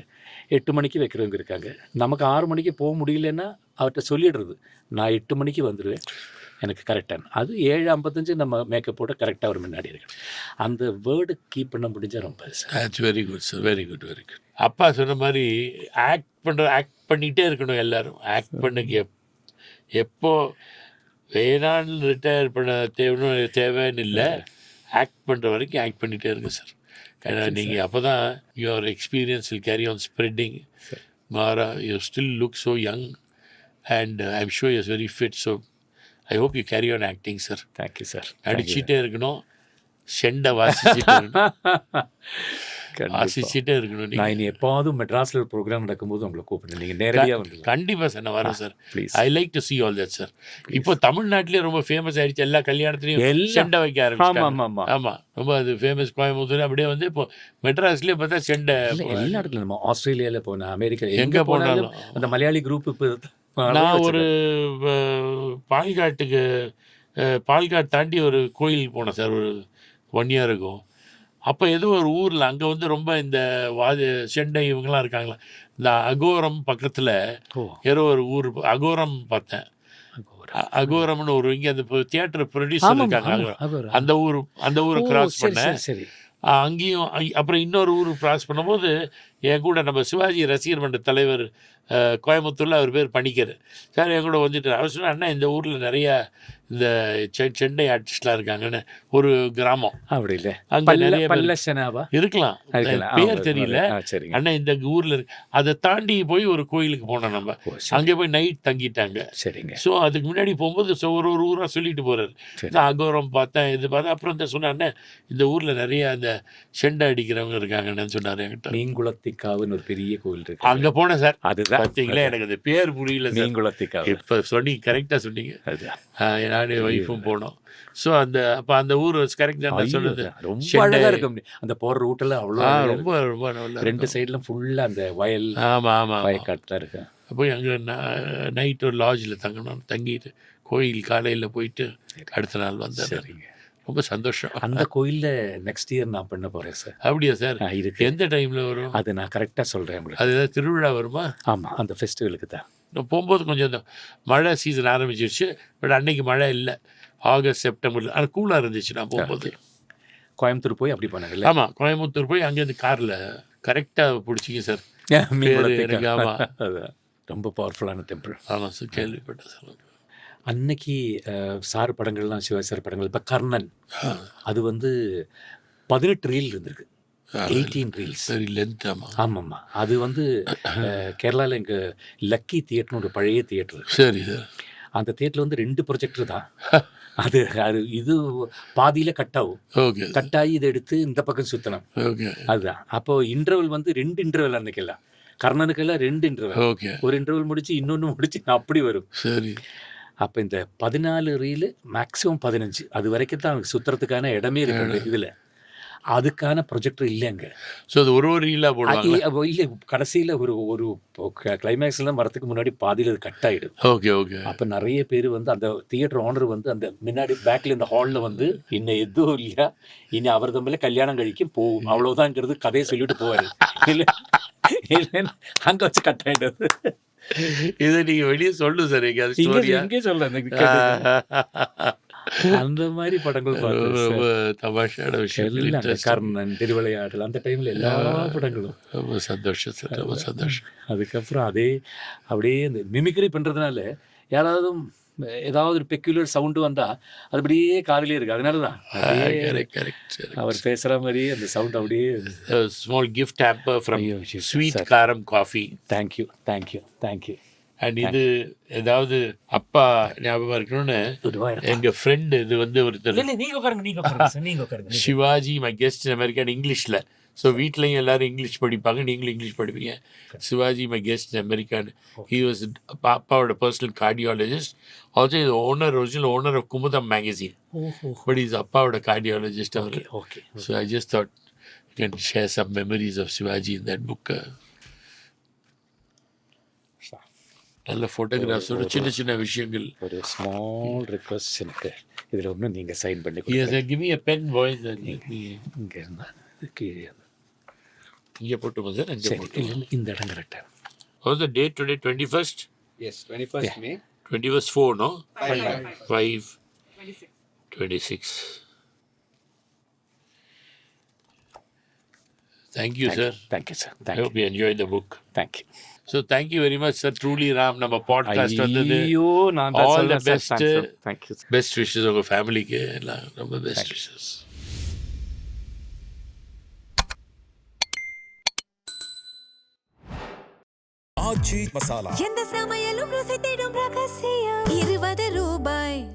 8 மணிக்கு வைக்கிறவங்க இருக்காங்க. நமக்கு 6 மணிக்கு போக முடியலன்னா அவர்கிட்ட சொல்லிடுறது, நான் 8 மணிக்கு வந்துடுவேன், எனக்கு கரெக்டான அது 7:55 நம்ம மேக்கப்போட கரெக்டாக அவர் முன்னாடி இருக்கு. அந்த வேர்டு கீப் பண்ண முடிஞ்சால் ரொம்ப sir. That's very good sir, very good very good. அப்பா சொன்ன மாதிரி ஆக்ட் பண்ணிகிட்டே இருக்கணும் எல்லாரும். ஆக்ட் பண்ணுங்க, எப்போ வேணான்னு ரிட்டையர் பண்ண தேவைன்னு இல்லை, ஆக்ட் பண்ணுற வரைக்கும் ஆக்ட் பண்ணிகிட்டே இருங்க சார். ஏன்னா நீங்கள் அப்போ தான் your experience will carry on ஸ்ப்ரெட்டிங். மாரா, you still look so young and I am sure you is very fit. So I hope you carry on acting sir. Thank you sir. நடிச்சிட்டே இருக்கணும், செண்டை வாசிச்சுட்டு வாசிச்சுட்டே இருக்கணும் நீங்க. நான் இனி எப்பாவது மெட்ராஸ்ல ஒரு ப்ரோக்ராம் நடக்கும்போது உங்களை கூப்பிடுறேன், நீங்க நேரடியா வந்து கண்டிப்பா சார் நான் வரேன் sir. Please. I like to see all that sir. இப்போ தமிழ்நாட்டிலே ரொம்ப ஃபேமஸ் ஆயிடுச்சு, எல்லா கல்யாணத்துலயும் எல்லாம். செண்டை வைக்க ஆமா ஆரம்பிச்சிட்டாங்க. ஆமா ஆமா. ஆமா, ரொம்ப அது ஃபேமஸ். கோயம்புத்தூர் அப்படியே வந்து இப்போ மெட்ராஸ்லயே பார்த்தா செண்டை. இல்ல, எல்லா இடத்துல நம்ம ஆஸ்திரேலியால போன, அமெரிக்கா எங்க எங்க போனாலும் போனாலும். அந்த மலையாளி குரூப் இப்போ நான் ஒரு பால்காட்டுக்கு பால்காட் தாண்டி ஒரு கோயில் போனேன் சார், ஒரு 1 year இருக்கும். அப்போ ஏதோ ஒரு ஊரில் அங்கே வந்து ரொம்ப இந்த செண்டை இவங்கெல்லாம் இருக்காங்களா, இந்த அகோரம் பக்கத்தில் ஓ ஏதோ ஒரு ஊர் அகோரம் பார்த்தேன். அகோரம்னு ஒரு இங்கே அந்த தியேட்டர் ப்ரொடியூசர் ஆமா இருக்காங்க ஆமா அகோரம். அகோரம். அந்த ஊரை ஓ, கிராஸ் சரி பண்ணேன். சரி சரி. அங்கேயும் அப்புறம் இன்னொரு ஊர் கிராஸ் பண்ணும்போது என் கூட நம்ம சிவாஜி ரசிகர் மன்ற தலைவர் கோயம்புத்தூரில் அவர் பேர் பணிக்கர் சார் என் கூட வந்துட்டு அவர் சொன்னார், அண்ணா இந்த ஊரில் நிறையா இந்த செண்டை ஆர்டிஸ்ட்லாம் இருக்காங்கன்னு. ஒரு கிராமம் அப்படி இல்லை, அங்கே நிறைய பேர் பல்லசனாவா இருக்கலாம், இருக்கலாம். பேர் தெரியல. சரிங்க. அண்ணா இந்த ஊரில் இருக்கு. அதை தாண்டி போய் ஒரு கோயிலுக்கு போனோம் நம்ம. ஓ, சரி. அங்கே போய் நைட் தங்கிட்டாங்க. சரிங்க. ஸோ அதுக்கு முன்னாடி போகும்போது ஒரு ஊராக சொல்லிட்டு போகிறாரு. சரி. நான் அகோரம் பார்த்தேன், இது பார்த்தேன். அப்புறம் இந்த சொன்னாண்ணே இந்த ஊரில் நிறைய அந்த செண்டை அடிக்கிறவங்க இருக்காங்கன்னு சொன்னார் என்கிட்ட. மீன்குளத்திக்காவுன்னு ஒரு பெரிய கோவில் இருக்கு, அங்கே போனேன் சார். அதுதான் பார்த்தீங்களா, எனக்கு அந்த பேர் புரியல சார். மீன்குளத்திக்காவு. இப்போ சொன்னீங்க, கரெக்டாக சொன்னீங்க. அதுதான். நானே ஒய்ஃபும் போனோம். ஸோ அப்போ அந்த ஊர் கரெக்ட் தான் நான் சொன்னது. ரொம்ப செண்டை. அழகா இருக்கும் அந்த போற ரூட்ல, அவ்வளோ அழகா ரொம்ப இருக்கும். ரொம்ப நல்லா ரெண்டு சைடுல ஃபுல்லா அந்த வயல் ஆமாம் ஆமாம். வயக்காட்டு தான் இருக்கு. போய் அங்கே நைட் ஒரு லாட்ஜில் தங்கணும். தங்கிட்டு கோயில் காலையில் போயிட்டு அடுத்த நாள் வந்தேன். சரிங்க. ரொம்ப சந்தோஷம். அந்த கோயில்ல நெக்ஸ்ட் இயர் நான் பண்ண போறேன் சார். அப்படியா சார்? இருக்கு. எந்த டைமில் வரும் அது நான் கரெக்டா சொல்றேன் உங்களுக்கு. அது ஏதாவது திருவிழா வருமா? ஆமா, அந்த ஃபெஸ்டிவலுக்கு தான். நான் போகும்போது கொஞ்சம் இந்த மழை சீசன் ஆரம்பிச்சிருச்சு. பட் அன்னைக்கு மழை இல்லை, ஆகஸ்ட் செப்டம்பரில். ஆனால் கூலாக இருந்துச்சு நான் போகும்போது. கோயம்புத்தூர் போய் அப்படி பண்ணல. ஆமாம், கோயம்புத்தூர் போய் அங்கேருந்து காரில் கரெக்டாக பிடிச்சிங்க சார். எனக்கு ஆமாம், அதுதான் ரொம்ப பவர்ஃபுல்லான டெம்பிள். ஆமாம் சார், கேள்விப்பட்டேன் சார். அன்னைக்கு சார் படங்கள்லாம், சிவாஜி சார் படங்கள், இப்போ கர்ணன் அது வந்து 18 ரீல் இருந்திருக்கு, 18 ரீல்ஸ். சரி, லென்த். ஆமாம் ஆமாம்மா. அது வந்து கேரளாவில் எங்கள் லக்கி தியேட்டர்னு ஒரு பழைய தியேட்டர். சரி சார். அந்த தியேட்டரில் வந்து 2 ப்ரொஜெக்டர் தான். அது அது இது பாதியில் கட் ஆகும். ஓகே. கட் ஆகி இதை எடுத்து இந்த பக்கம் சுற்றணும். ஓகே. அதுதான். அப்போ இன்டர்வல் வந்து 2 இன்டர்வல் அன்னைக்கெல்லாம். கர்ணனுக்கெல்லாம் 2 இன்டர்வல். ஓகே. ஒரு இன்டர்வல் முடிச்சு இன்னொன்று முடிச்சு அப்படி வரும். சரி. அப்போ இந்த 14 ரீலு மேக்ஸிமம் 15 அது வரைக்கும் தான் அவனுக்கு சுற்றுறதுக்கான இடமே இருக்கு இதில். அதுக்கான ப்ரொஜெக்டர் இல்லைங்க. ஸோ அது ஒரு ரீலாக போடுவாங்க. இல்லை, கடைசியில் ஒரு கிளைமேக்ஸ்லாம் வரதுக்கு முன்னாடி பாதியில் அது கட் ஆகிடுது. Okay okay. அப்போ நிறைய பேர் வந்து அந்த தியேட்டர் ஓனர் வந்து அந்த முன்னாடி பேக்கில் இந்த ஹாலில் வந்து இன்னும் எதுவும் இல்லையா, இனி அவர் தம்பில் கல்யாணம் கழிக்கும் போகும் அவ்வளோதாங்கிறது கதையை சொல்லிட்டு போவார். இல்லை இல்லைன்னு அங்கே வச்சு கட் ஆகிடுது. இதை நீங்கள் வெளியே சொல்லு சார், எங்கேயாவது ஸ்டோரியா? எங்கே சொல்ல அந்த மாதிரி படங்கள் ரொம்ப தமாஷான விஷயம். கர்ணன், திருவிளையாடல், அந்த டைம்ல எல்லா படங்களும். ரொம்ப சந்தோஷம் சார், ரொம்ப சந்தோஷம். அதுக்கப்புறம் அப்படியே இந்த மிமிக்ரி பண்றதுனால யாராவது ஏதாவது ஒரு பெக்யூலர் சவுண்டு வந்தா அது அப்படியே காதிலே இருக்கு. அதனாலதான் அவர் பேசுற மாதிரி அந்த சவுண்ட் அப்படியே. Small gift hamper from sweet Karam coffee. Thank you thank you thank you. And இது ஏதாவது அப்பா ஞாபகம் இருக்கணும்னு எங்க ஃப்ரெண்டு இது வந்து ஒருத்தர் Sivaji my guest in America இங்கிலீஷில். ஸோ வீட்லையும் எல்லாரும் இங்கிலீஷ் படிப்பாங்க, நீங்களும் இங்கிலீஷ் படிப்பீங்க. சிவாஜி மை கெஸ்ட் இன் அமெரிக்கான்னு. ஹி வாஸ் அப்பாவோட பர்சனல் கார்டியாலஜிஸ்ட். ஆல்சோ இது original owner of Kumudam magazine. But is அப்பாவோட கார்டியாலஜிஸ்ட் அவர். So I just thought you can share some memories of Sivaji in that book. நல்ல ஃபோட்டோகிராஃப்ஸோட சின்ன சின்ன விஷயங்கள். ஒரு ஸ்மால் ரிக்வெஸ்ட் எனக்கு, இதில் ஒன்றும் நீங்கள் சைன் பண்ணி give me a pen boys. இங்கே இருந்தால் கீழே இங்கே போட்டுமா சார்? இந்த இடம் கரெக்டாக. How's the date today? 21st? Yes, 21st May. 21st 4, no? 5. 26. Thank you, sir. Thank you, sir. I hope you enjoyed the book. Thank you. So thank you very much, sir. Truly, Ram, நம்ம podcast வந்தது. ஐயோ, நான் all the best. Thank you. Best wishes உங்க ஃபேமிலிக்கு எல்லாம் ரொம்ப best wishes. எந்த சமையலும் ருசி தேடும் ரகசியம் 20 ரூபாய்.